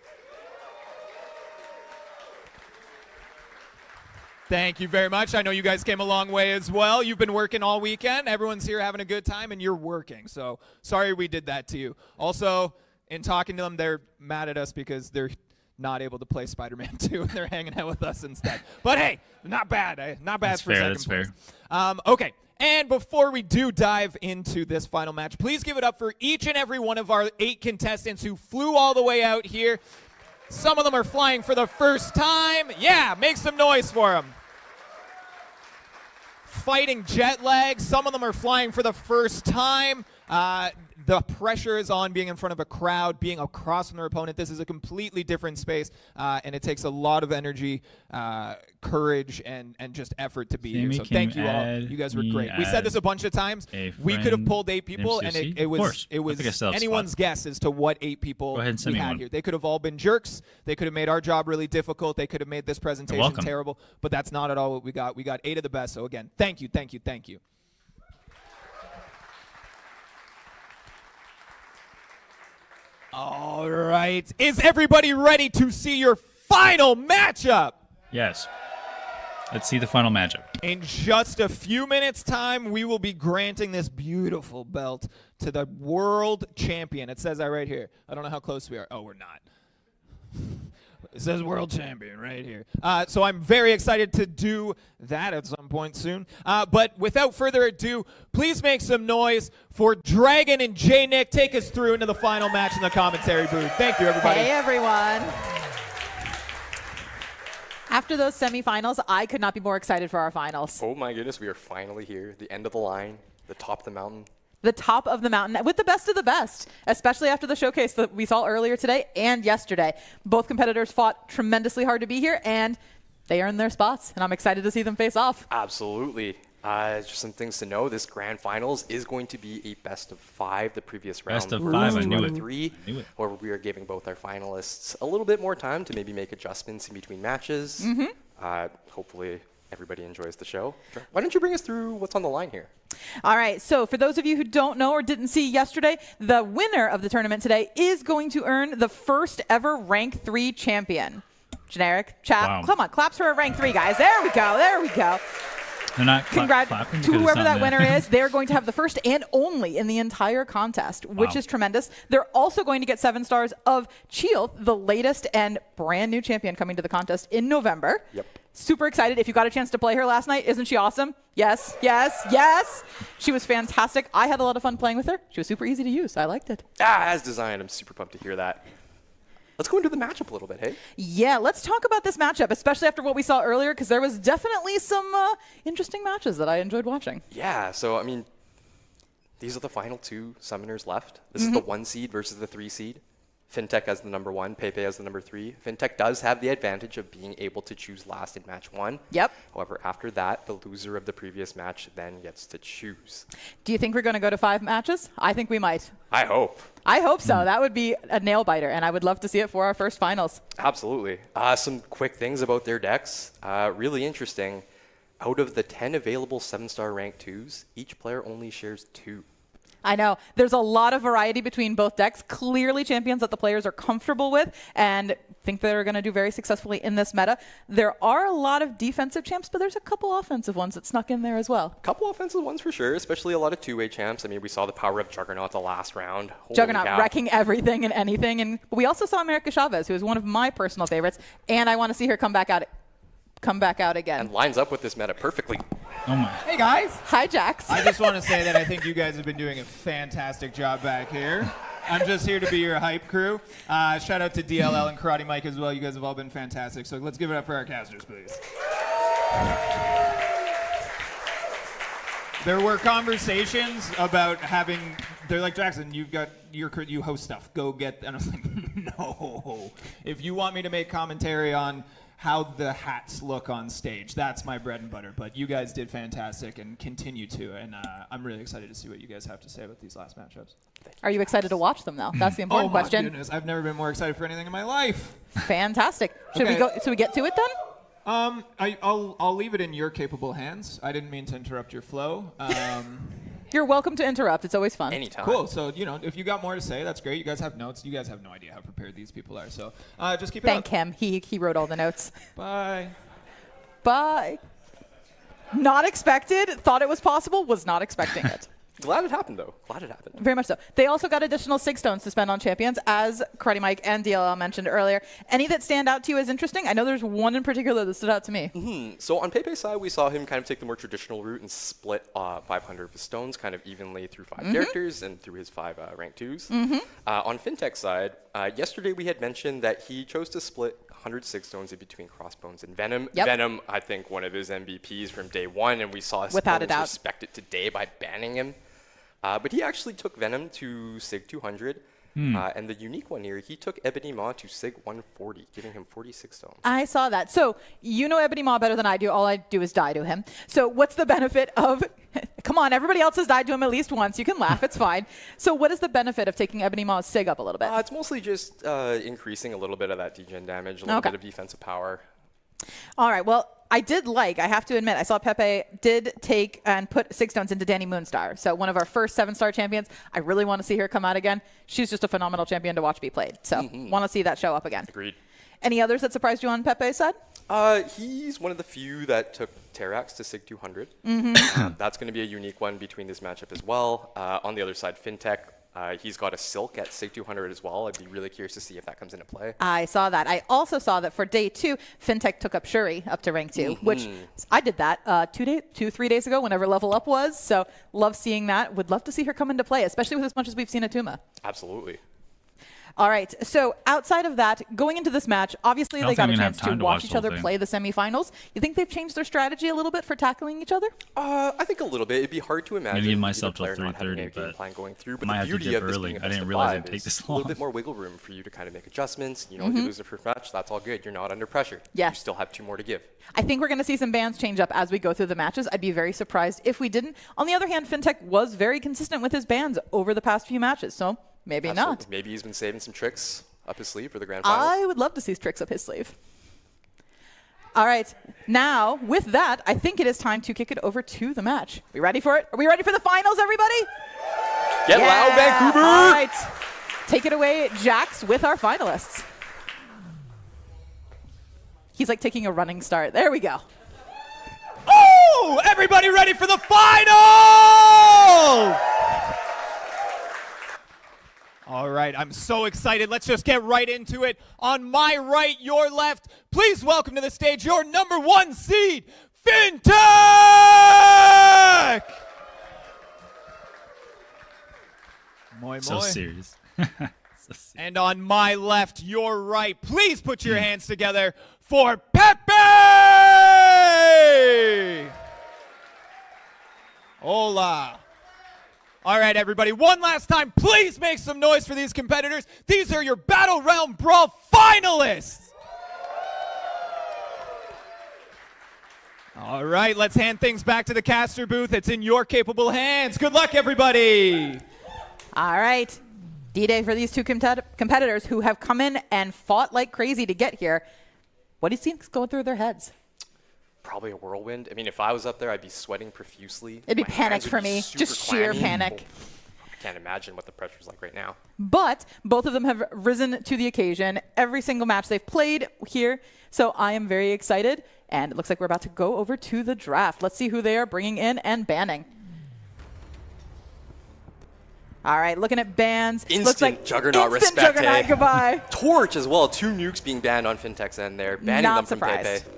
Thank you very much. I know you guys came a long way as well. You've been working all weekend. Everyone's here having a good time, and you're working. So sorry we did that to you. Also, in talking to them, they're mad at us because they're not able to play Spider-Man 2, and they're hanging out with us instead. But hey, not bad. Not bad for second place. That's fair. Okay, and before we do dive into this final match, please give it up for each and every one of our 8 contestants who flew all the way out here. Some of them are flying for the first time. Yeah, make some noise for them. Fighting jet lag. Some of them are flying for the first time. the pressure is on being in front of a crowd, being across from their opponent. This is a completely different space, and it takes a lot of energy, courage, and just effort to be here. So thank you all. You guys were great. We said this a bunch of times. We could have pulled 8 people, and it was anyone's guess as to what 8 people we had here. They could have all been jerks. They could have made our job really difficult. They could have made this presentation terrible. But that's not at all what we got. We got 8 of the best. So again, thank you, thank you, thank you. All right. Is everybody ready to see your final matchup? Yes. Let's see the final matchup. In just a few minutes' time, we will be granting this beautiful belt to the world champion. It says that right here. I don't know how close we are. Oh, we're not. It says world champion right here. So I'm very excited to do that at some point soon. But without further ado, please make some noise for Dragon and J-Nick. Take us through into the final match in the commentary booth. Thank you, everybody. Hey, everyone. After those semifinals, I could not be more excited for our finals. Oh my goodness, we are finally here. The end of the line, the top of the mountain. The top of the mountain with the best of the best, especially after the showcase that we saw earlier today and yesterday. Both competitors fought tremendously hard to be here, and they earned their spots, and I'm excited to see them face off. Absolutely. Just some things to know. This grand finals is going to be a best of 5. The previous round Best of 5, I knew it. 3, where we are giving both our finalists a little bit more time to maybe make adjustments in between matches. Hopefully everybody enjoys the show. Why don't you bring us through what's on the line here? All right, so for those of you who don't know or didn't see yesterday, the winner of the tournament today is going to earn the first ever Rank 3 champion. Generic, chat. Wow. Come on, claps for a Rank 3, guys. There we go, there we go. They're not Congrats to whoever that winner is. They're going to have the first and only in the entire contest, which is tremendous. They're also going to get 7 stars of Cheel, the latest and brand new champion coming to the contest in November. Yep. Super excited. If you got a chance to play her last night, isn't she awesome? Yes, yes, yes. She was fantastic. I had a lot of fun playing with her. She was super easy to use. I liked it. As designed. I'm super pumped to hear that. Let's go into the matchup a little bit, hey? Yeah, let's talk about this matchup, especially after what we saw earlier, because there was definitely some interesting matches that I enjoyed watching. Yeah, so, I mean, these are the final 2 summoners left. This is the 1 seed versus the 3 seed. Fintech as the number 1, Pepe as the number 3. Fintech does have the advantage of being able to choose last in match 1. Yep. However, after that, the loser of the previous match then gets to choose. Do you think we're going to go to 5 matches? I think we might. I hope. I hope so. That would be a nail biter, and I would love to see it for our first finals. Absolutely. Some quick things about their decks. Really interesting. Out of the 10 available 7-star rank 2s, each player only shares 2. I know. There's a lot of variety between both decks. Clearly champions that the players are comfortable with and think they're going to do very successfully in this meta. There are a lot of defensive champs, but there's a couple offensive ones that snuck in there as well. A couple offensive ones for sure, especially a lot of 2-way champs. I mean, we saw the power of Juggernaut the last round. Holy Juggernaut cow. wrecking everything and anything. And we also saw America Chavez, who is one of my personal favorites, and I want to see her come back out again. And lines up with this meta perfectly. Oh my. Hey, guys. Hi, Jax. I just want to say that I think you guys have been doing a fantastic job back here. I'm just here to be your hype crew. Shout out to DLL and Karate Mike as well. You guys have all been fantastic. So let's give it up for our casters, please. There were conversations about having, they're like, Jackson, you host stuff. Go get, and I was like, no. If you want me to make commentary on how the hats look on stage, that's my bread and butter. But you guys did fantastic and continue to. And I'm really excited to see what you guys have to say about these last matchups. Are you excited to watch them, though? That's the important question. Oh, my goodness. I've never been more excited for anything in my life. Fantastic. Should we go? Should we get to it then? I'll leave it in your capable hands. I didn't mean to interrupt your flow. You're welcome to interrupt. It's always fun. Anytime. Cool. So, if you got more to say, that's great. You guys have notes. You guys have no idea how prepared these people are. So just keep it Thank up. him. He wrote all the notes. Bye. Bye. Not expected. Thought it was possible. Was not expecting it. Glad it happened, though. Glad it happened. Very much so. They also got additional 6 stones to spend on champions, as Karate Mike and DLL mentioned earlier. Any that stand out to you as interesting? I know there's one in particular that stood out to me. So on Pepe's side, we saw him kind of take the more traditional route and split 500 of his stones kind of evenly through 5 characters and through his 5 rank 2s. On Fintech's side, yesterday we had mentioned that he chose to split 106 stones in between Crossbones and Venom. Yep. Venom, I think, one of his MVPs from day one, and we saw his Without a opponents doubt. respect it today by banning him. But he actually took Venom to Sig 200. And the unique one here, he took Ebony Maw to Sig 140, giving him 46 stones. I saw that. So you know Ebony Maw better than I do. All I do is die to him. So what's the benefit of... Come on, everybody else has died to him at least once. You can laugh. It's fine. So what is the benefit of taking Ebony Maw's Sig up a little bit? It's mostly just increasing a little bit of that degen damage, a little bit of defensive power. All right. Well, I have to admit, I saw Pepe did take and put 6 stones into Danny Moonstar. So one of our first 7-star champions. I really want to see her come out again. She's just a phenomenal champion to watch be played. So want to see that show up again. Agreed. Any others that surprised you on Pepe's side? He's one of the few that took Terrax to Sig 200. That's going to be a unique one between this matchup as well. On the other side, Fintech. He's got a Silk at Sig 200 as well. I'd be really curious to see if that comes into play. I saw that. I also saw that for day 2, Fintech took up Shuri up to rank 2, which I did that 3 days ago whenever Level Up was. So love seeing that. Would love to see her come into play, especially with as much as we've seen Atuma. Absolutely. All right. So outside of that, going into this match, obviously they got a chance to watch each other play the semifinals. You think they've changed their strategy a little bit for tackling each other? I think a little bit. It'd be hard to imagine. Maybe myself till either player not having 3:30, a game but plan going through. But might the have to beauty dip of this early. being a I best didn't of realize 5 it'd take is this a little long. bit more wiggle room for you to kind of make adjustments. You know, if you lose the first match, that's all good. You're not under pressure. Yeah. You still have 2 more to give. I think we're going to see some bans change up as we go through the matches. I'd be very surprised if we didn't. On the other hand, Fintech was very consistent with his bans over the past few matches, so maybe not. Maybe he's been saving some tricks up his sleeve for the grand finals. I would love to see tricks up his sleeve. All right. Now, with that, I think it is time to kick it over to the match. We ready for it? Are we ready for the finals, everybody? Get loud, Vancouver! All right. Take it away, Jax, with our finalists. He's like taking a running start. There we go. Oh, everybody ready for the final? All right, I'm so excited. Let's just get right into it. On my right, your left, please welcome to the stage your number 1 seed, Fintech! Moi, So moi. serious. And on my left, your right, please put your hands together for Pepe! Hola. All right, everybody, one last time, please make some noise for these competitors. These are your Battle Round Brawl finalists. All right, let's hand things back to the caster booth. It's in your capable hands. Good luck, everybody. All right. D-Day for these two competitors who have come in and fought like crazy to get here. What do you think is going through their heads? Probably a whirlwind. I mean, if I was up there, I'd be sweating profusely. It'd be My panic hands would for be me. super Just sheer clammy. panic. I can't imagine what the pressure's like right now. But both of them have risen to the occasion every single match they've played here. So I am very excited. And it looks like we're about to go over to the draft. Let's see who they are bringing in and banning. All right, looking at bans. Instant looks like Juggernaut instant respect. Juggernaut, goodbye. Torch as well. 2 nukes being banned on Fintech's end there. Banning them Not from surprised. Pepe.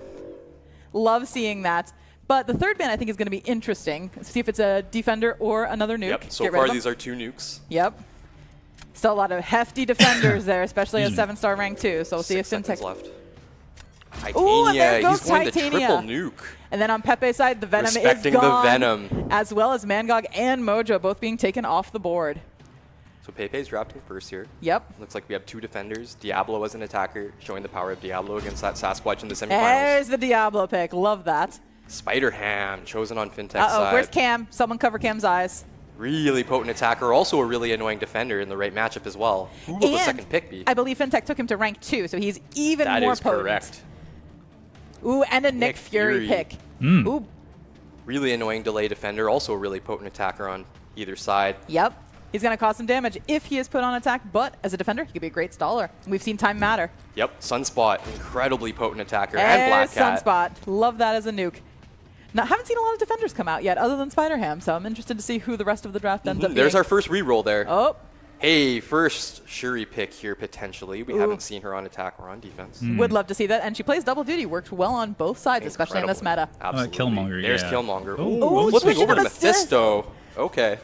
Love seeing that. But the third ban I think is going to be interesting. See if it's a defender or another nuke. Yep, so Get rid far of them. these are 2 nukes. Yep. Still a lot of hefty defenders there, especially at 7-star rank 2, so we'll see if 6 seconds Fintech. left. Ooh, and there Titania, goes he's going the Titania. triple nuke. And then on Pepe's side, the Venom Respecting is the gone. Venom. As well as Mangog and Mojo both being taken off the board. So Pepe's drafting first here. Yep. Looks like we have 2 defenders. Diablo as an attacker, showing the power of Diablo against that Sasquatch in the semifinals. There's the Diablo pick. Love that. Spider Ham, chosen on Fintech's Uh-oh, side. where's Cam? Someone cover Cam's eyes. Really potent attacker, also a really annoying defender in the right matchup as well. Who will the And second pick be? I believe Fintech took him to rank 2, so he's even That more is potent. correct. Ooh, and a Nick Fury pick. Ooh, Really annoying delay defender, also a really potent attacker on either side. yep. He's going to cause some damage if he is put on attack, but as a defender, he could be a great staller. We've seen time matter. Yep, Sunspot, incredibly potent attacker, and Black Cat. Sunspot. Love that as a nuke. Now, haven't seen a lot of defenders come out yet other than Spider-Ham, so I'm interested to see who the rest of the draft ends up being. There's our first reroll there. Oh, Hey, first Shuri pick here potentially. We haven't seen her on attack or on defense. would love to see that. And she plays double duty, worked well on both sides, especially in this meta. Absolutely. Killmonger, There's yeah. Killmonger. Ooh, Ooh, flipping switching over to to Mephisto. Okay.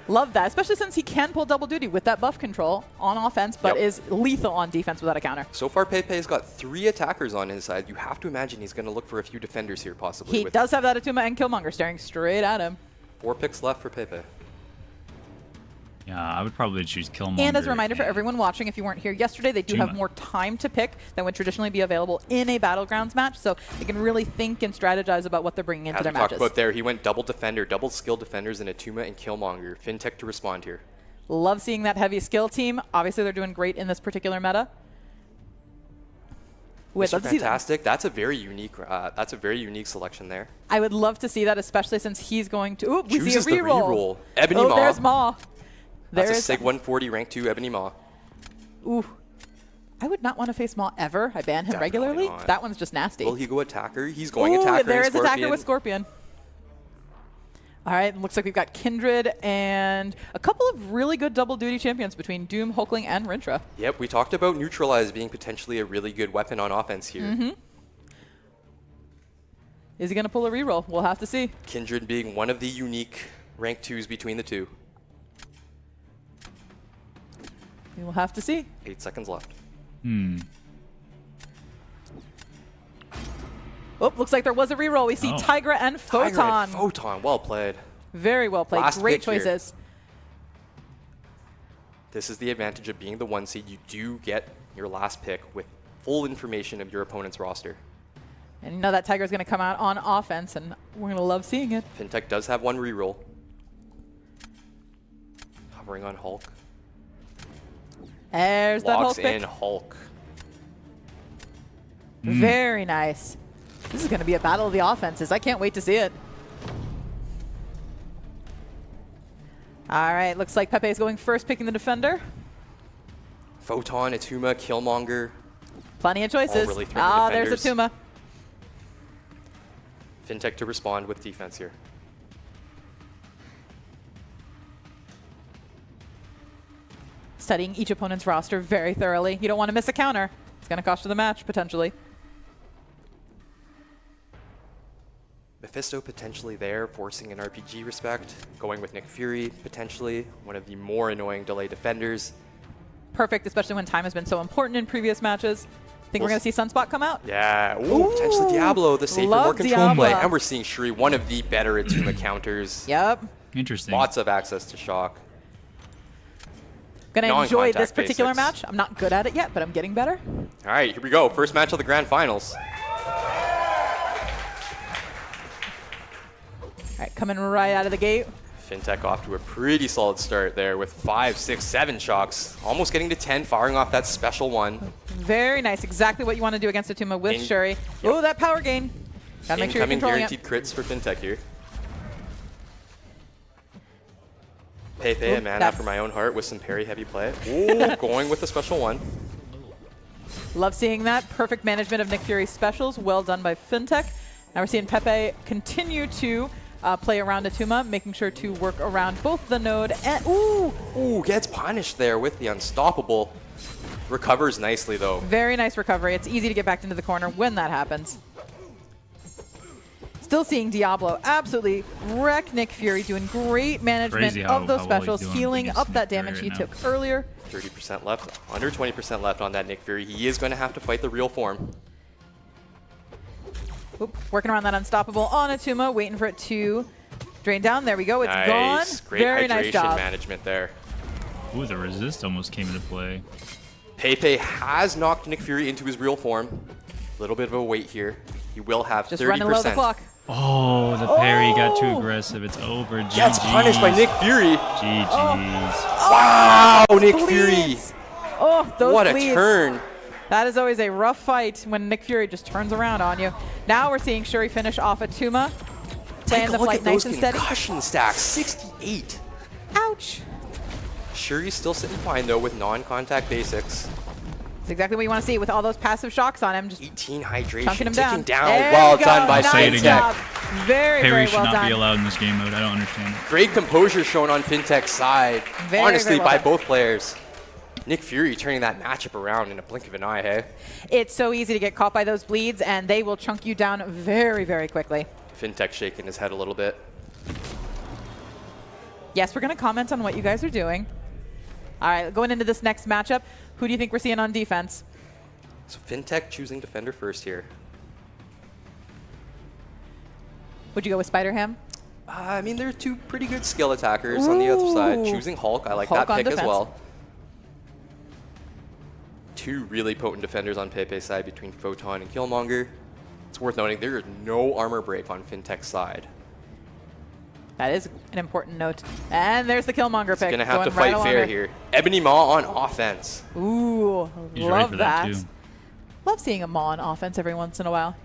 Love that, especially since he can pull double duty with that buff control on offense, but Yep. is lethal on defense without a counter. So far, Pepe's got 3 attackers on his side. You have to imagine he's going to look for a few defenders here, possibly. He with does have that Atuma and Killmonger staring straight at him. 4 picks left for Pepe. Yeah, I would probably choose Killmonger. And as a reminder for everyone watching, if you weren't here yesterday, they do have Tuma. more time to pick than would traditionally be available in a Battlegrounds match, so they can really think and strategize about what they're bringing into As their we talked matches. about there, he went double defender, double skill defenders in Atuma and Killmonger. Fintech to respond here. Love seeing that heavy skill team. Obviously, they're doing great in this particular meta. Mr. Love to see that. Fantastic. That's a very unique. That's a very unique selection there. I would love to see that, especially since he's going to. Ooh, we see a Chooses the reroll. reroll. Ebony oh, Maw. there's Maw. That's a There's Sig 140 rank 2 Ebony Maw. Ooh. I would not want to face Maw ever. I ban him Definitely regularly. not. That one's just nasty. Will he go attacker? He's going Ooh, attacker. there and is attacker Scorpion. with Scorpion. All right, looks like we've got Kindred and a couple of really good double duty champions between Doom, Hulkling, and Rintra. Yep, we talked about Neutralize being potentially a really good weapon on offense here. Mm-hmm. Is he going to pull a reroll? We'll have to see. Kindred being one of the unique rank 2s between the two. We will have to see. 8 seconds left. Oh, looks like there was a reroll. We see Oh. Tigra and Photon. Tiger and Photon, well played. Very well played. Last Great pick here. choices. This is the advantage of being the 1 seed. You do get your last pick with full information of your opponent's roster. And you know that Tiger's going to come out on offense, and we're going to love seeing it. Fintech does have 1 reroll. Hovering on Hulk. There's that Hulk Locks pick. in Hulk. Very nice. This is going to be a battle of the offenses. I can't wait to see it. All right, looks like Pepe is going first, picking the defender. Photon, Atuma, Killmonger. Plenty of choices. really threatening Ah, there's defenders. Atuma. Fintech to respond with defense here. Studying each opponent's roster very thoroughly. You don't want to miss a counter. It's going to cost you the match, potentially. Mephisto potentially there, forcing an RPG respect. Going with Nick Fury, potentially. One of the more annoying delay defenders. Perfect, especially when time has been so important in previous matches. Think we're We'll going to see Sunspot come out? Yeah, ooh, potentially Diablo, the safer, love more controlled play. Diablo. And we're seeing Shuri, one of the better Atuma counters. Yep. Interesting. Lots of access to shock. Going to enjoy this Non-contact particular basics. match. I'm not good at it yet, but I'm getting better. All right, here we go. First match of the grand finals. All right, coming right out of the gate. Fintech off to a pretty solid start there with 5, 6, 7 shocks. Almost getting to 10, firing off that special one. Very nice. Exactly what you want to do against Atuma with In- Shuri. Yep. Oh, that power gain. Gotta make sure you're Incoming controlling guaranteed it. crits for Fintech here. Pepe, Oop, a mana that- for my own heart with some parry heavy play. Ooh, going with the special one. Love seeing that. Perfect management of Nick Fury's specials. Well done by Fintech. Now we're seeing Pepe continue to play around Atuma, making sure to work around both the node and... Ooh! Ooh, gets punished there with the unstoppable. Recovers nicely though. Very nice recovery. It's easy to get back into the corner when that happens. Still seeing Diablo absolutely wreck Nick Fury, doing great management Crazy how- of those how well he's specials, doing healing against up Nick that Fury damage right he now. took earlier. 30% left, under 20% left on that Nick Fury. He is going to have to fight the real form. Oop, working around that unstoppable on Atuma, waiting for it to drain down. There we go. It's Nice. gone. Great Very hydration nice job. management there. Ooh, the resist almost came into play. Pepe has knocked Nick Fury into his real form. A little bit of a wait here. He will have Just 30%. running low the clock. Oh, the parry got too Oh! aggressive. It's over. Gets punished by Nick Fury. GG's. Wow, Nick Bleeds. Fury. Oh, those What a bleeds. turn. That is always a rough fight when Nick Fury just turns around on you. Now we're seeing Shuri finish off Atuma. Take Playing a the look flight at nice those and steady. concussion stacks. 68. Ouch. Shuri's still sitting fine though with non-contact basics. That's exactly what you want to see with all those passive shocks on him. Just 18 hydration, chunking him ticking down. down. There Well we go. done by Nice Say it again. job. Very, Parry very should well not done. be allowed in this game mode. I don't understand. Great composure shown on Fintech's side. Very, Honestly, very well by done. both players. Nick Fury turning that matchup around in a blink of an eye, hey? It's so easy to get caught by those bleeds, and they will chunk you down very, very quickly. Fintech shaking his head a little bit. Yes, we're going to comment on what you guys are doing. All right, going into this next matchup, who do you think we're seeing on defense? So Fintech choosing defender first here. Would you go with Spider-Ham? I mean, there are two pretty good skill attackers on the other side. Ooh. Choosing Hulk, I like Hulk that on pick as defense. well. Two really potent defenders on Pepe's side between Photon and Killmonger. It's worth noting there is no armor break on Fintech's side. That is an important note. And there's the Killmonger pick. He's going to have to going right fight fair along here. Ebony Maw on offense. Ooh, He's ready love for that. that, too. Love seeing a Maw on offense every once in a while.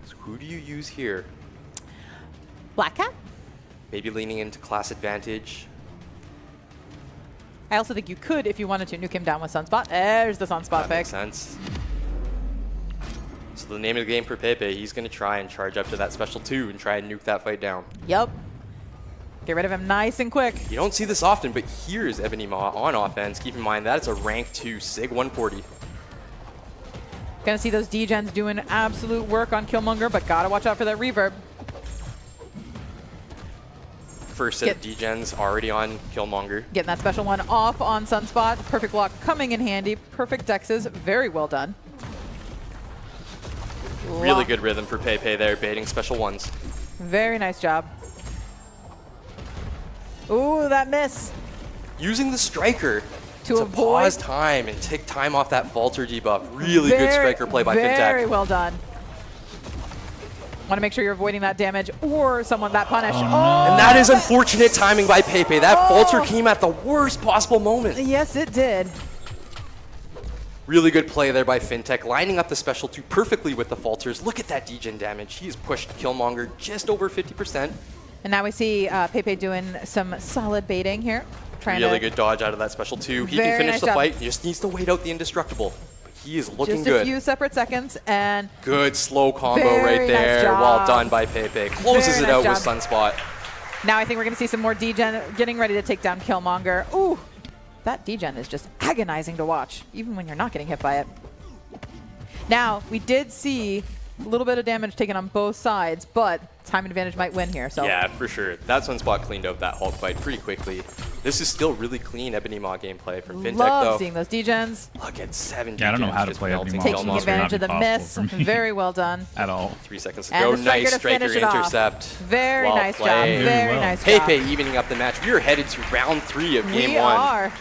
So who do you use here? Black Cat? Maybe leaning into class advantage. I also think you could, if you wanted to, nuke him down with Sunspot. There's the Sunspot That pick. makes sense. So the name of the game for Pepe, he's going to try and charge up to that special 2 and try and nuke that fight down. Yep. Get rid of him nice and quick. You don't see this often, but here's Ebony Maw on offense. Keep in mind that it's a rank 2 Sig 140. Gonna see those D-gens doing absolute work on Killmonger, but gotta watch out for that reverb. First set of D-gens already on Killmonger. Getting that special one off on Sunspot. Perfect block coming in handy. Perfect dexes. Very well done. Really good rhythm for Pepe there, baiting special 1s. Very nice job. Ooh, that miss. Using the striker To avoid- pause time and take time off that falter debuff. Really good striker play by Very Fintech. well done. Want to make sure you're avoiding that damage or someone that punish. And that is unfortunate timing by Pepe. That falter came at the worst possible moment. Yes, it did. Really good play there by Fintech, lining up the special 2 perfectly with the falters. Look at that degen damage. He has pushed Killmonger just over 50%. And now we see Pepe doing some solid baiting here. Trying Really to good dodge out of that special 2. He Very can finish nice the job. fight. He just needs to wait out the indestructible. But he is looking just good. a few separate seconds, and Good slow combo Very right nice there. job. Well done by Pepe. Closes Very it nice out with job. Sunspot. now I think we're going to see some more D-Gen getting ready to take down Killmonger. Ooh, that D-Gen is just agonizing to watch, even when you're not getting hit by it. Now, we did see a little bit of damage taken on both sides, but time advantage might win here. So Yeah, for sure. That Sunspot cleaned out that Hulk fight pretty quickly. This is still really clean Ebony Maw gameplay from Fintech, love though. seeing those D-Gens. Look at 7 Yeah, I don't know D-gens how to just play Ebony melting Maw. Taking Almost would advantage not of the be miss. possible for me. Very well done. At all. 3 seconds to And go. the striker Nice to striker finish it off. intercept. Very Well nice job. played. Very well. nice job. Pepe evening up the match. We are headed to round 3 of game We 1. are.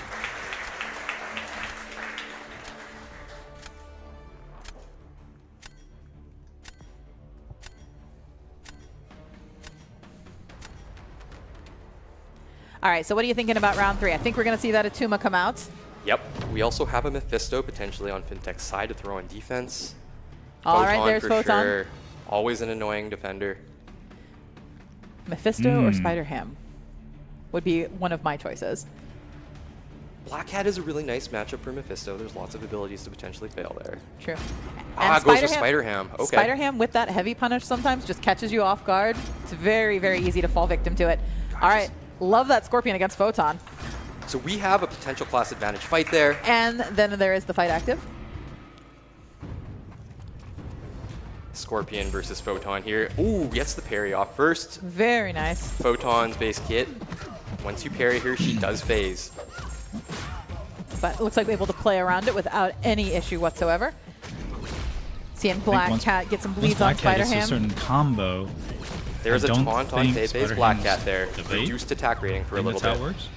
All right, so what are you thinking about round 3? I think we're going to see that Atuma come out. Yep. We also have a Mephisto potentially on Fintech's side to throw on defense. All right, Photon there's for Photon. sure. Always an annoying defender. Mephisto or Spider-Ham would be one of my choices. Black Hat is a really nice matchup for Mephisto. There's lots of abilities to potentially fail there. True. Goes for Spider-Ham. Okay. Spider-Ham with that heavy punish sometimes just catches you off guard. It's very, very easy to fall victim to it. All right, love that Scorpion against Photon. So we have a potential class advantage fight there. And then there is the fight active. Scorpion versus Photon here. Ooh, gets the parry off first. Very nice. Photon's base kit. Once you parry her, she does phase. But it looks like we're able to play around it without any issue whatsoever. Seeing Black Cat get some bleeds on Black Cat gets a Spider-Ham. certain combo. There's I a don't taunt on think Pepe's Black Spider-Ham's Cat there. evade. Reduced attack rating for a I think little that's bit. how it works.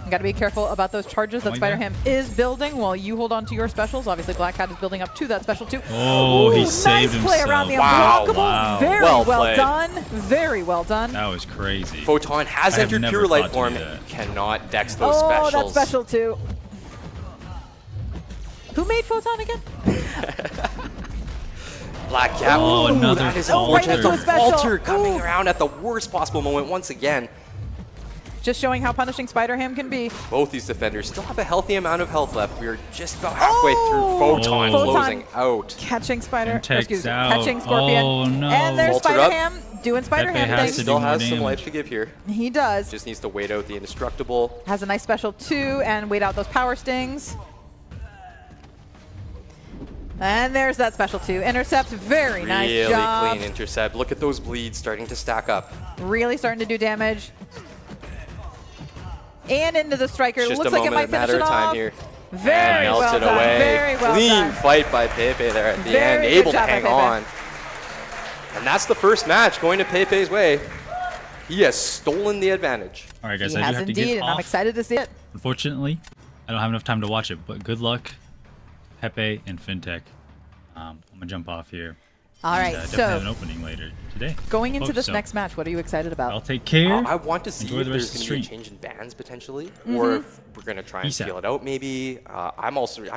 Got to be careful about those charges that Like that. Spider-Ham is building while you hold on to your specials. Obviously, Black Cat is building up to that special too. Oh, he Ooh, saved nice play around the himself. unblockable. Wow. Very Well well, played. done. Very well done. That was crazy. Photon has I have entered never Pure Light thought to form do and that. cannot dex those Oh, specials. that special too. Who made Photon again? Black Cat. Oh, Ooh, another that is falter. unfortunate. Right into The a special. falter coming Ooh. around at the worst possible moment once again. Just showing how punishing Spider-Ham can be. Both these defenders still have a healthy amount of health left. We are just about halfway Oh. through Photon Photon. closing out. Catching Spider, And takes excuse me, out. catching Scorpion. Oh, no. And there's Faltered up. Spider-Ham doing Spider-Ham has things. to do Still more has some damage. life to give here. He does. Just needs to wait out the indestructible. Has a nice special too, and wait out those power stings. And there's that special too. Intercept, very nice Really job. clean intercept. Look at those bleeds starting to stack up. Really starting to do damage. And into the striker. Just Looks a like it moment, might a finish matter it of time off. here. Very and well melted done. away. Very well Clean done. fight by Pepe there at the Very end. good Able to job by hang Pepe. on. And that's the first match going to Pepe's way. He has stolen the advantage. All right, guys, He I do has have to indeed, get and off. I'm excited to see it. Unfortunately, I don't have enough time to watch it, but good luck, Pepe and FinTech. I'm gonna jump off here. All right, definitely have an so opening later today. going into Hope this so. next match, what are you excited about? I'll take care. I want to see Enjoy if the rest there's of the going to be a stream. change in bans potentially, or if we're going to try and Peace out. feel it out maybe. I'm also